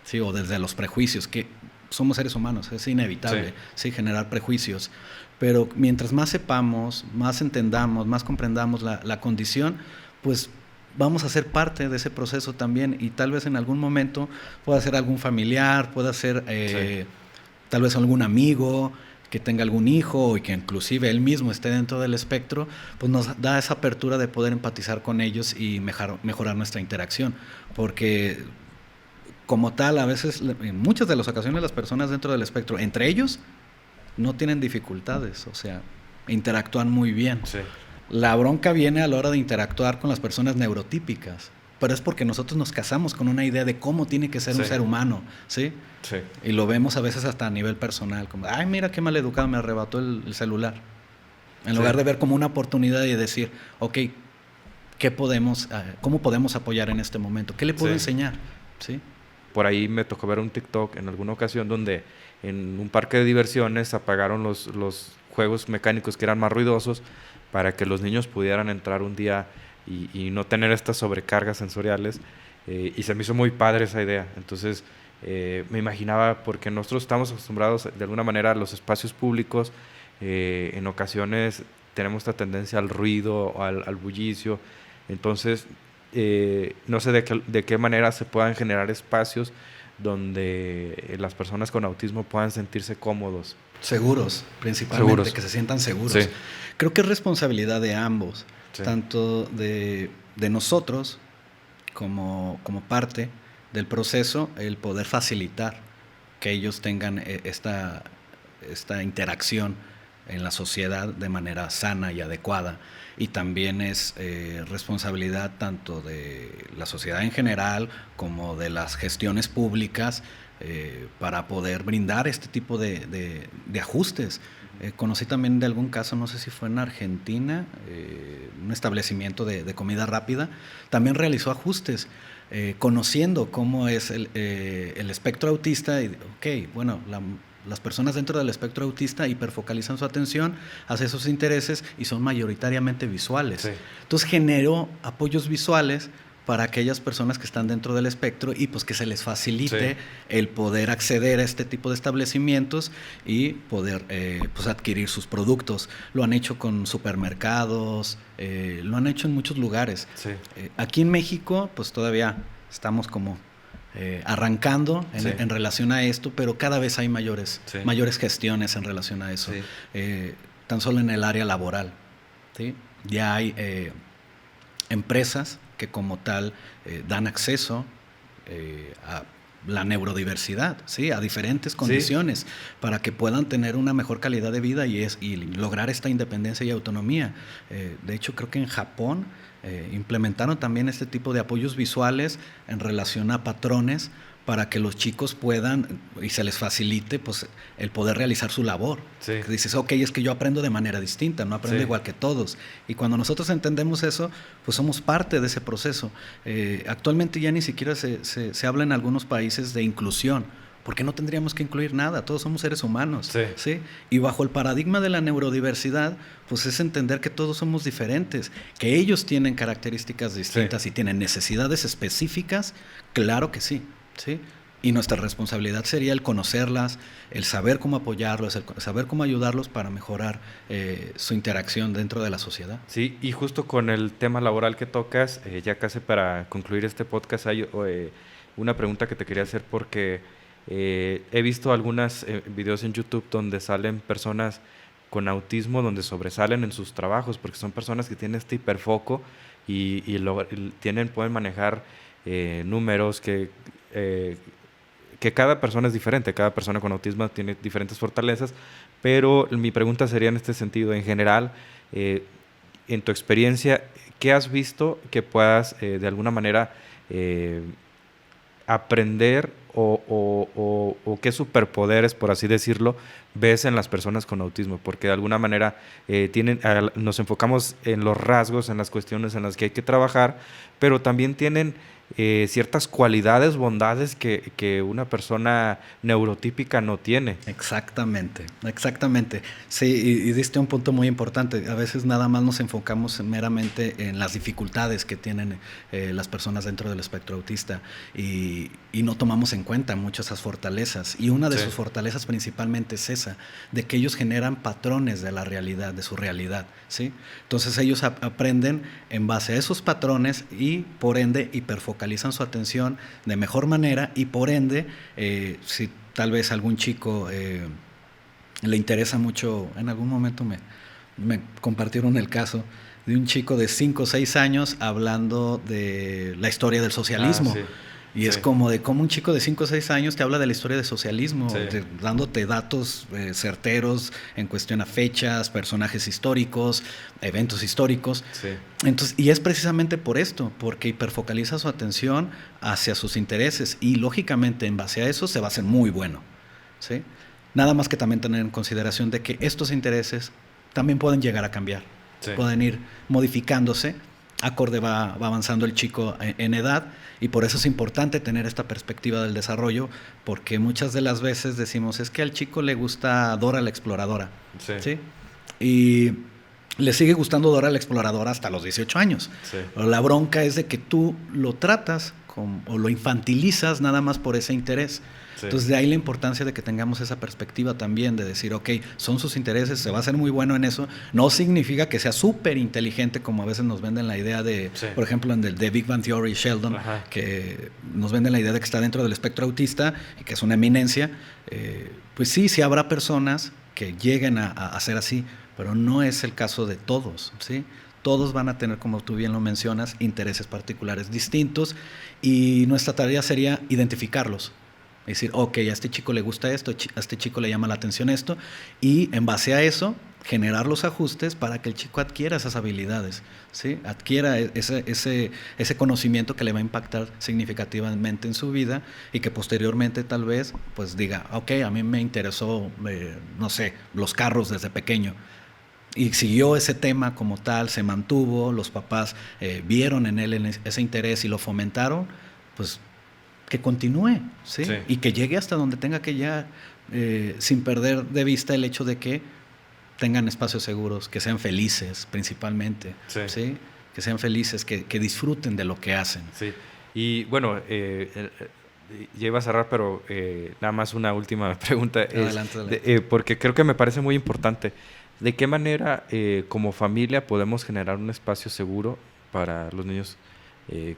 ¿sí? O desde los prejuicios, que somos seres humanos, es inevitable, sí, ¿sí? Generar prejuicios. Pero mientras más sepamos, más entendamos, más comprendamos la condición, pues vamos a ser parte de ese proceso también y tal vez en algún momento pueda ser algún familiar, pueda ser sí, tal vez algún amigo que tenga algún hijo y que inclusive él mismo esté dentro del espectro, pues nos da esa apertura de poder empatizar con ellos y mejorar nuestra interacción, porque como tal, a veces, en muchas de las ocasiones, las personas dentro del espectro, entre ellos, no tienen dificultades, o sea, interactúan muy bien. sí, La bronca viene a la hora de interactuar con las personas neurotípicas, pero es porque nosotros nos casamos con una idea de cómo tiene que ser un sí, ser humano, ¿sí? sí, Y lo vemos a veces hasta a nivel personal, como, ay, mira qué mal educado, me arrebató el celular. En sí. lugar de ver como una oportunidad y decir, ok, ¿cómo podemos apoyar en este momento? ¿Qué le puedo Sí. enseñar? ¿Sí? Por ahí me tocó ver un TikTok en alguna ocasión donde en un parque de diversiones apagaron los juegos mecánicos que eran más ruidosos para que los niños pudieran entrar un día y no tener estas sobrecargas sensoriales. Y se me hizo muy padre esa idea. Entonces me imaginaba, porque nosotros estamos acostumbrados de alguna manera a los espacios públicos, en ocasiones tenemos esta tendencia al ruido, al bullicio. Entonces no sé de qué manera se puedan generar espacios donde las personas con autismo puedan sentirse cómodos. Seguros, principalmente, Seguros. que se sientan seguros. Sí, Creo que es responsabilidad de ambos, sí, tanto de nosotros como parte del proceso, el poder facilitar que ellos tengan esta interacción en la sociedad de manera sana y adecuada. Y también es responsabilidad tanto de la sociedad en general como de las gestiones públicas para poder brindar este tipo de ajustes. Conocí también de algún caso, no sé si fue en Argentina, un establecimiento de comida rápida, también realizó ajustes, conociendo cómo es el espectro autista. Y, ok, bueno, las personas dentro del espectro autista hiperfocalizan su atención hacia sus intereses y son mayoritariamente visuales. sí, Entonces generó apoyos visuales para aquellas personas que están dentro del espectro y pues que se les facilite sí, el poder acceder a este tipo de establecimientos y poder pues adquirir sus productos. Lo han hecho con supermercados, lo han hecho en muchos lugares. sí, Aquí en México pues todavía estamos como arrancando sí, en relación a esto, pero cada vez hay sí, mayores gestiones en relación a eso. sí, Tan solo en el área laboral, ¿sí? Ya hay empresas que como tal dan acceso a la neurodiversidad, ¿sí? A diferentes Sí. condiciones, para que puedan tener una mejor calidad de vida y lograr esta independencia y autonomía. De hecho, creo que en Japón implementaron también este tipo de apoyos visuales en relación a patrones para que los chicos puedan y se les facilite pues, el poder realizar su labor. Sí. Que dices, ok, es que yo aprendo de manera distinta, no aprendo Sí. igual que todos. Y cuando nosotros entendemos eso, pues somos parte de ese proceso. Actualmente ya ni siquiera se habla en algunos países de inclusión, porque no tendríamos que incluir nada, todos somos seres humanos. Sí. ¿Sí? Y bajo el paradigma de la neurodiversidad, pues es entender que todos somos diferentes, que ellos tienen características distintas Sí. y tienen necesidades específicas, claro que sí. ¿Sí? Y nuestra responsabilidad sería el conocerlas, el saber cómo apoyarlos, el saber cómo ayudarlos para mejorar su interacción dentro de la sociedad. Sí, y justo con el tema laboral que tocas, ya casi para concluir este podcast, hay una pregunta que te quería hacer porque he visto algunos videos en YouTube donde salen personas con autismo, donde sobresalen en sus trabajos, porque son personas que tienen este hiperfoco y pueden manejar números que cada persona es diferente, cada persona con autismo tiene diferentes fortalezas, pero mi pregunta sería en este sentido, en general, en tu experiencia, ¿qué has visto que puedas de alguna manera aprender o qué superpoderes, por así decirlo, ves en las personas con autismo? Porque de alguna manera nos enfocamos en los rasgos, en las cuestiones en las que hay que trabajar, pero también tienen ciertas cualidades, bondades que una persona neurotípica no tiene. Exactamente, exactamente. Sí, y diste un punto muy importante. A veces nada más nos enfocamos meramente en las dificultades que tienen las personas dentro del espectro autista y no tomamos en cuenta muchas esas fortalezas. Y una de sus fortalezas principalmente es esa, de que ellos generan patrones de la realidad, de su realidad, ¿sí? Entonces ellos aprenden en base a esos patrones y por ende hiperfocalizan su atención de mejor manera y por ende, si tal vez algún chico le interesa mucho, en algún momento me compartieron el caso de un chico de 5 o 6 años hablando de la historia del socialismo. Sí. Y es como de cómo un chico de 5 o 6 años te habla de la historia del socialismo, Sí. dándote datos certeros en cuestión a fechas, personajes históricos, eventos históricos. Sí. Entonces, y es precisamente por esto, porque hiperfocaliza su atención hacia sus intereses y lógicamente en base a eso se va a hacer muy bueno, ¿sí? Nada más que también tener en consideración de que estos intereses también pueden llegar a cambiar, Sí. pueden ir modificándose, acorde va avanzando el chico en edad y por eso es importante tener esta perspectiva del desarrollo, porque muchas de las veces decimos, es que al chico le gusta Dora la Exploradora, Sí. ¿sí? Y le sigue gustando Dora la Exploradora hasta los 18 años. Sí. La bronca es de que tú lo tratas o lo infantilizas nada más por ese interés. Sí. Entonces de ahí la importancia de que tengamos esa perspectiva también de decir, ok, son sus intereses, se va a hacer muy bueno en eso. No significa que sea súper inteligente como a veces nos venden la idea de, Sí. por ejemplo, en el de Big Bang Theory, Sheldon, Ajá. que nos venden la idea de que está dentro del espectro autista y que es una eminencia. Pues sí habrá personas que lleguen a ser así, pero no es el caso de todos, ¿sí? Todos van a tener, como tú bien lo mencionas, intereses particulares distintos y nuestra tarea sería identificarlos. Es decir, ok, a este chico le gusta esto, a este chico le llama la atención esto y en base a eso generar los ajustes para que el chico adquiera esas habilidades, ¿sí? Adquiera ese conocimiento que le va a impactar significativamente en su vida y que posteriormente tal vez pues diga, ok, a mí me interesó, no sé, los carros desde pequeño. Y siguió ese tema como tal, se mantuvo, los papás vieron en él ese interés y lo fomentaron, pues que continúe, ¿sí? Sí. Y que llegue hasta donde tenga que llegar, sin perder de vista el hecho de que tengan espacios seguros, que sean felices principalmente, Sí. ¿sí? Que sean felices, que disfruten de lo que hacen. Sí. Y bueno, ya iba a cerrar, pero nada más una última pregunta. Adelante. Porque creo que me parece muy importante. ¿De qué manera como familia podemos generar un espacio seguro para los niños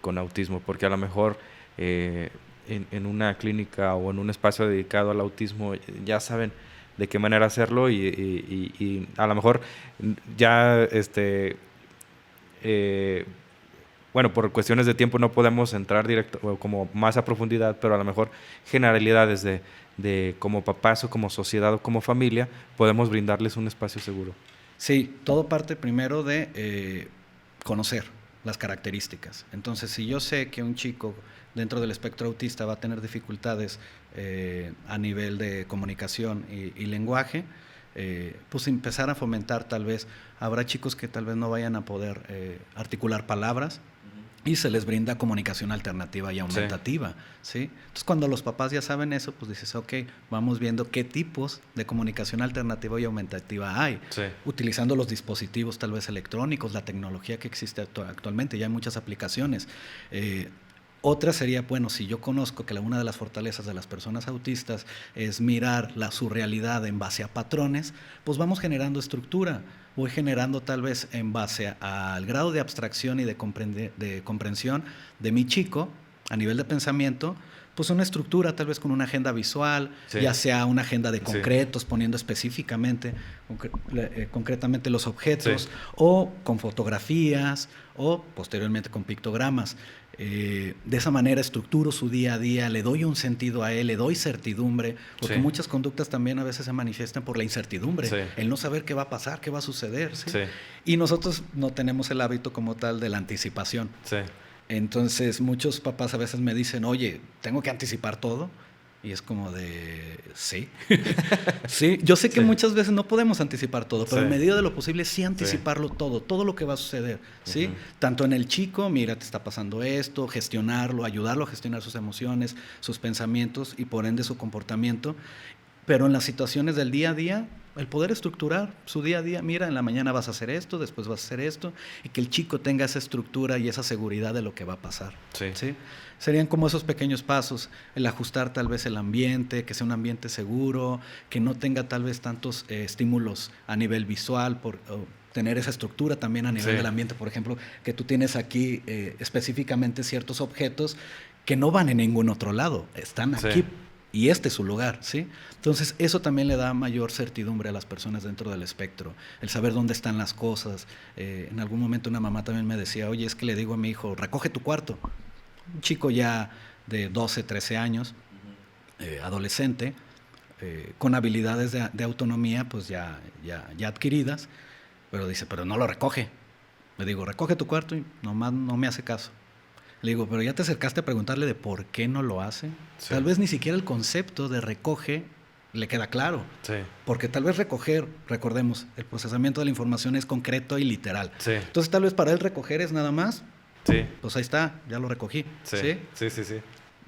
con autismo? Porque a lo mejor en una clínica o en un espacio dedicado al autismo ya saben de qué manera hacerlo y a lo mejor ya bueno, por cuestiones de tiempo no podemos entrar directo o como más a profundidad, pero a lo mejor generalidades de como papás o como sociedad o como familia, podemos brindarles un espacio seguro. Sí, todo parte primero de conocer las características. Entonces, si yo sé que un chico dentro del espectro autista va a tener dificultades a nivel de comunicación y lenguaje, pues empezar a fomentar tal vez, habrá chicos que tal vez no vayan a poder articular palabras, y se les brinda comunicación alternativa y aumentativa, ¿sí? Entonces, cuando los papás ya saben eso, pues dices, ok, vamos viendo qué tipos de comunicación alternativa y aumentativa hay, utilizando los dispositivos tal vez electrónicos, la tecnología que existe actualmente, ya hay muchas aplicaciones. Otra sería, bueno, si yo conozco que una de las fortalezas de las personas autistas es mirar su realidad en base a patrones, pues vamos generando estructura. Voy generando tal vez en base al grado de abstracción y de comprensión de mi chico a nivel de pensamiento, pues una estructura tal vez con una agenda visual, ya sea una agenda de concretos, poniendo específicamente, concretamente los objetos, o con fotografías, o posteriormente con pictogramas. De esa manera estructuro su día a día, le doy un sentido a él, le doy certidumbre, porque muchas conductas también a veces se manifiestan por la incertidumbre, el no saber qué va a pasar, qué va a suceder. Y nosotros no tenemos el hábito como tal de la anticipación. Entonces muchos papás a veces me dicen, oye, ¿tengo que anticipar todo? Y es como de, sí. Sí, yo sé que muchas veces no podemos anticipar todo, pero en medida de lo posible sí anticiparlo todo lo que va a suceder, ¿sí? Tanto en el chico, mira, te está pasando esto, gestionarlo, ayudarlo a gestionar sus emociones, sus pensamientos y por ende su comportamiento. Pero en las situaciones del día a día, el poder estructurar su día a día, mira, en la mañana vas a hacer esto, después vas a hacer esto, y que el chico tenga esa estructura y esa seguridad de lo que va a pasar. ¿Sí? Serían como esos pequeños pasos, el ajustar tal vez el ambiente, que sea un ambiente seguro, que no tenga tal vez tantos estímulos a nivel visual, tener esa estructura también a nivel del ambiente, por ejemplo, que tú tienes aquí específicamente ciertos objetos que no van en ningún otro lado, están aquí. Y este es su lugar, ¿sí? Entonces, eso también le da mayor certidumbre a las personas dentro del espectro, el saber dónde están las cosas. En algún momento una mamá también me decía, oye, es que le digo a mi hijo, recoge tu cuarto. Un chico ya de 12, 13 años, adolescente, con habilidades de autonomía, pues ya adquiridas, pero dice, pero no lo recoge. Le digo, recoge tu cuarto y nomás no me hace caso. Le digo, pero ya te acercaste a preguntarle de por qué no lo hace. Tal vez ni siquiera el concepto de recoge le queda claro. Porque tal vez recoger, recordemos, el procesamiento de la información es concreto y literal. Entonces tal vez para él recoger es nada más. Pues ahí está, ya lo recogí. Sí.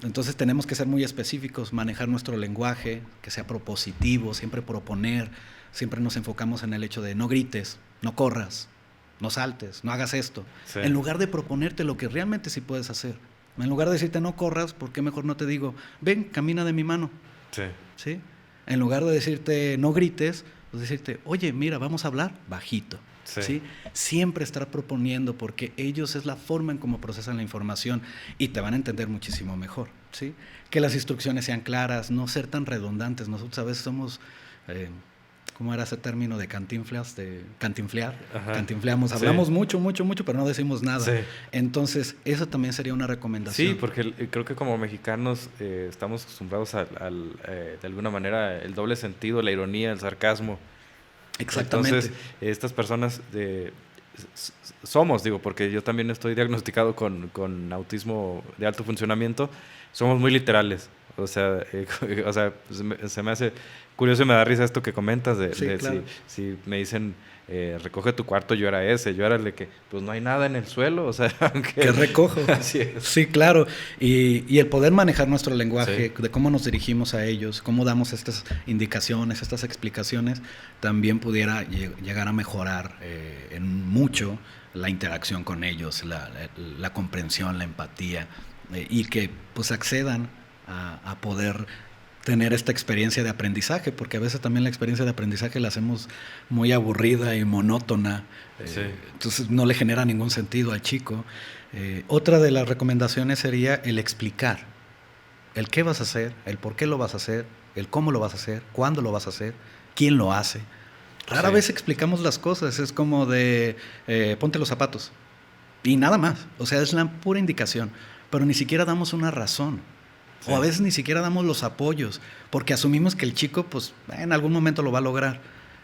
Entonces tenemos que ser muy específicos, manejar nuestro lenguaje, que sea propositivo, siempre proponer. Siempre nos enfocamos en el hecho de no grites, no corras, no saltes, no hagas esto. En lugar de proponerte lo que realmente sí puedes hacer. En lugar de decirte no corras, ¿por qué mejor no te digo, ven, camina de mi mano? ¿Sí? En lugar de decirte no grites, pues decirte, oye, mira, vamos a hablar bajito. ¿Sí? Siempre estar proponiendo, porque ellos es la forma en cómo procesan la información y te van a entender muchísimo mejor. ¿Sí? Que las instrucciones sean claras, no ser tan redundantes. Nosotros a veces somos... ¿cómo era ese término de cantinflas? De cantinflear. Cantinfleamos. Hablamos mucho, pero no decimos nada. Entonces, eso también sería una recomendación. Sí, porque creo que como mexicanos estamos acostumbrados de alguna manera, el doble sentido, la ironía, el sarcasmo. Exactamente. Entonces, estas personas somos, porque yo también estoy diagnosticado con autismo de alto funcionamiento, somos muy literales. O sea, se me hace curioso y me da risa esto que comentas claro. si me dicen recoge tu cuarto, yo era el de que pues no hay nada en el suelo, o sea, que recojo. Así es. Sí, claro, y el poder manejar nuestro lenguaje, de cómo nos dirigimos a ellos, cómo damos estas indicaciones, estas explicaciones, también pudiera llegar a mejorar en mucho la interacción con ellos, la comprensión, la empatía, y que pues accedan a poder tener esta experiencia de aprendizaje, porque a veces también la experiencia de aprendizaje la hacemos muy aburrida y monótona, entonces no le genera ningún sentido al chico. Otra de las recomendaciones sería el explicar el qué vas a hacer, el por qué lo vas a hacer, el cómo lo vas a hacer, cuándo lo vas a hacer, quién lo hace. Rara vez explicamos las cosas, es como de ponte los zapatos. Y nada más, o sea, es la pura indicación, pero ni siquiera damos una razón. Sí. O a veces ni siquiera damos los apoyos, porque asumimos que el chico, pues, en algún momento lo va a lograr.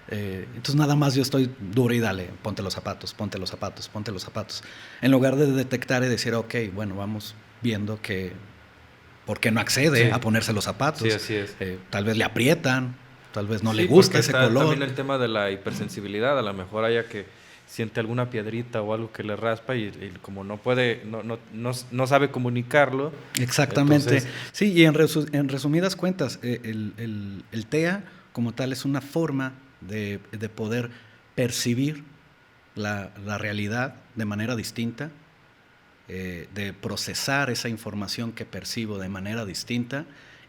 Entonces nada más yo estoy duro y dale, ponte los zapatos, ponte los zapatos, ponte los zapatos. En lugar de detectar y decir, ok, bueno, vamos viendo que, ¿por qué no accede a ponerse los zapatos? Sí, así es. Tal vez le aprietan, tal vez no le gusta ese color. También el tema de la hipersensibilidad, a lo mejor haya que siente alguna piedrita o algo que le raspa y como no puede, no sabe comunicarlo. Exactamente. Entonces, sí, y en resumidas cuentas, el TEA como tal es una forma de poder percibir la realidad de manera distinta, de procesar esa información que percibo de manera distinta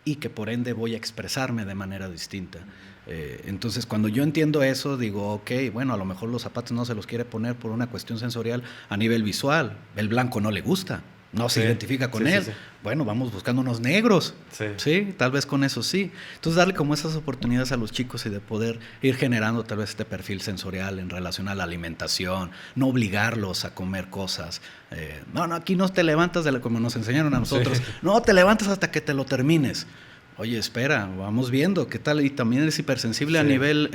y que por ende voy a expresarme de manera distinta. Entonces cuando yo entiendo eso digo, ok, bueno, a lo mejor los zapatos no se los quiere poner por una cuestión sensorial a nivel visual, el blanco no le gusta, no se identifica con él. Sí. Bueno, vamos buscando unos negros, sí, tal vez con eso sí. Entonces darle como esas oportunidades a los chicos y de poder ir generando tal vez este perfil sensorial en relación a la alimentación, no obligarlos a comer cosas. No, aquí no te levantas como nos enseñaron a nosotros, no te levantas hasta que te lo termines. Oye, espera, vamos viendo qué tal. Y también es hipersensible a nivel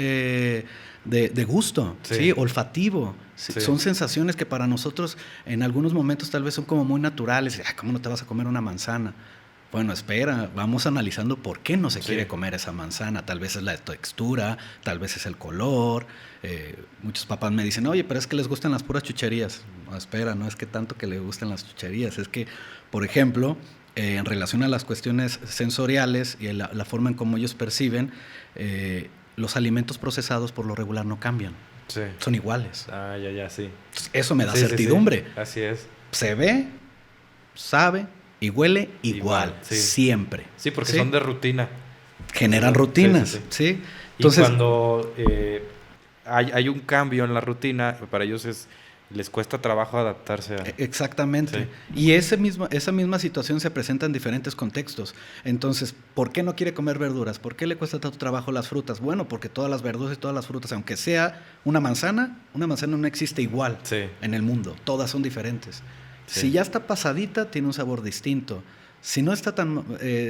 de gusto, ¿sí? Olfativo. Sí. Son sensaciones que para nosotros en algunos momentos tal vez son como muy naturales. ¿Cómo no te vas a comer una manzana? Bueno, espera, vamos analizando por qué no se quiere comer esa manzana. Tal vez es la textura, tal vez es el color. Muchos papás me dicen, oye, pero es que les gustan las puras chucherías. No, espera, no es que tanto que les gusten las chucherías. Es que, por ejemplo, en relación a las cuestiones sensoriales y la forma en cómo ellos perciben, los alimentos procesados por lo regular no cambian. Sí. Son iguales. Sí. Eso me da certidumbre. Sí. Así es. Se ve, sabe y huele igual siempre. Sí, porque son de rutina. Generan rutinas, ¿sí? Entonces, y cuando hay un cambio en la rutina, para ellos les cuesta trabajo adaptarse a... Exactamente. Y esa misma situación se presenta en diferentes contextos. Entonces, ¿por qué no quiere comer verduras? ¿Por qué le cuesta tanto trabajo las frutas? Bueno, porque todas las verduras y todas las frutas, aunque sea una manzana no existe igual en el mundo. Todas son diferentes. Si ya está pasadita, tiene un sabor distinto. Si no está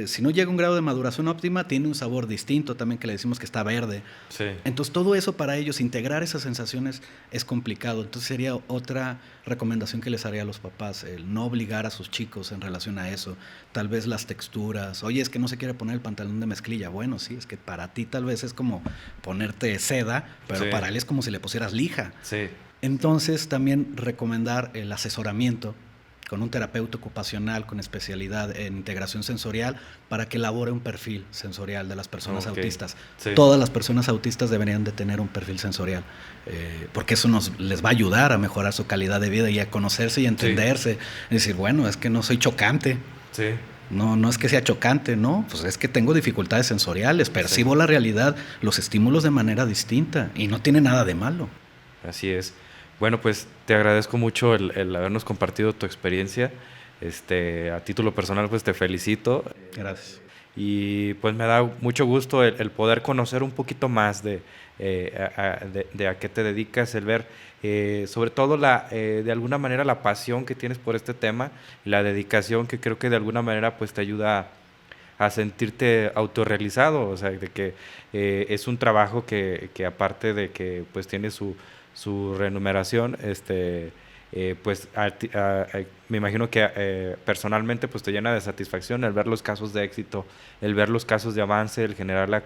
si no llega a un grado de maduración óptima, tiene un sabor distinto también, que le decimos que está verde. Sí. Entonces todo eso para ellos, integrar esas sensaciones es complicado. Entonces sería otra recomendación que les haría a los papás, el no obligar a sus chicos en relación a eso. Tal vez las texturas. Oye, es que no se quiere poner el pantalón de mezclilla. Bueno, sí, es que para ti tal vez es como ponerte seda, pero para él es como si le pusieras lija. Sí. Entonces también recomendar el asesoramiento con un terapeuta ocupacional con especialidad en integración sensorial para que elabore un perfil sensorial de las personas autistas. Sí. Todas las personas autistas deberían de tener un perfil sensorial, porque eso les va a ayudar a mejorar su calidad de vida y a conocerse y entenderse. Es decir, bueno, es que no soy chocante. Sí. No es que sea chocante, no, pues es que tengo dificultades sensoriales, percibo la realidad, los estímulos de manera distinta y no tiene nada de malo. Así es. Bueno, pues te agradezco mucho el habernos compartido tu experiencia. A título personal, pues te felicito. Gracias. Y pues me da mucho gusto el poder conocer un poquito más de a qué te dedicas, el ver sobre todo de alguna manera la pasión que tienes por este tema y la dedicación que creo que de alguna manera pues te ayuda a sentirte autorrealizado, o sea, de que es un trabajo que aparte de que pues tiene su remuneración, pues me imagino que personalmente pues te llena de satisfacción el ver los casos de éxito, el ver los casos de avance, el generar la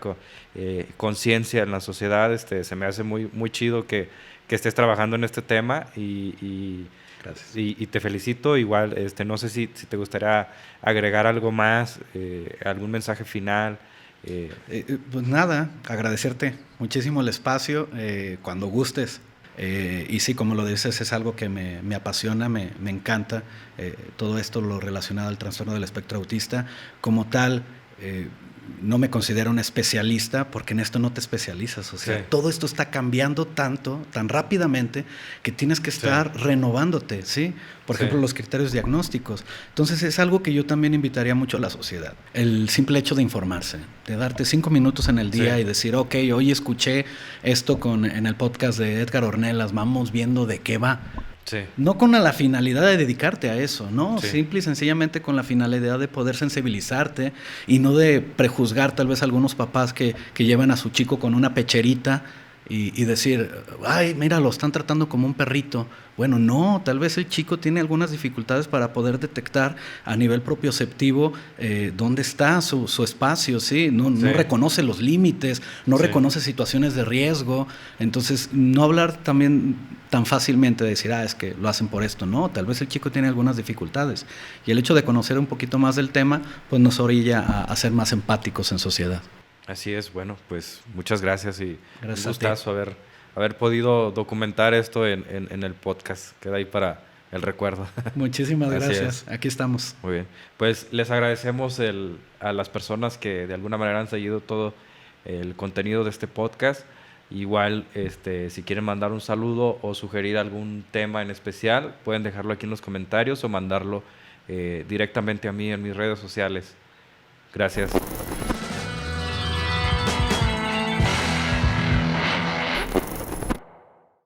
conciencia en la sociedad. Se me hace muy, muy chido que estés trabajando en este tema y gracias. Y te felicito. Igual, no sé si te gustaría agregar algo más, algún mensaje final. Pues nada, agradecerte muchísimo el espacio, cuando gustes. Y sí, como lo dices, es algo que me apasiona, me encanta, todo esto lo relacionado al trastorno del espectro autista. Como tal, no me considero un especialista porque en esto no te especializas. O sea, todo esto está cambiando tanto, tan rápidamente, que tienes que estar renovándote, ¿sí? Por ejemplo, los criterios diagnósticos. Entonces, es algo que yo también invitaría mucho a la sociedad. El simple hecho de informarse, de darte 5 minutos en el día y decir, ok, hoy escuché esto en el podcast de Edgar Ornelas, vamos viendo de qué va. Sí. No con la finalidad de dedicarte a eso, ¿no? Sí. Simple y sencillamente con la finalidad de poder sensibilizarte y no de prejuzgar tal vez a algunos papás que llevan a su chico con una pecherita y decir, ay, mira, lo están tratando como un perrito. Bueno, no, tal vez el chico tiene algunas dificultades para poder detectar a nivel propioceptivo dónde está su espacio, ¿sí? No reconoce los límites, no reconoce situaciones de riesgo. Entonces, no hablar también tan fácilmente de decir, es que lo hacen por esto. No, tal vez el chico tiene algunas dificultades. Y el hecho de conocer un poquito más del tema, pues nos orilla a ser más empáticos en sociedad. Así es, bueno, pues muchas gracias y gracias un gustazo haber podido documentar esto en el podcast. Queda ahí para el recuerdo. Muchísimas gracias, aquí estamos. Muy bien, pues les agradecemos a las personas que de alguna manera han seguido todo el contenido de este podcast. Igual, si quieren mandar un saludo o sugerir algún tema en especial, pueden dejarlo aquí en los comentarios o mandarlo directamente a mí en mis redes sociales. Gracias.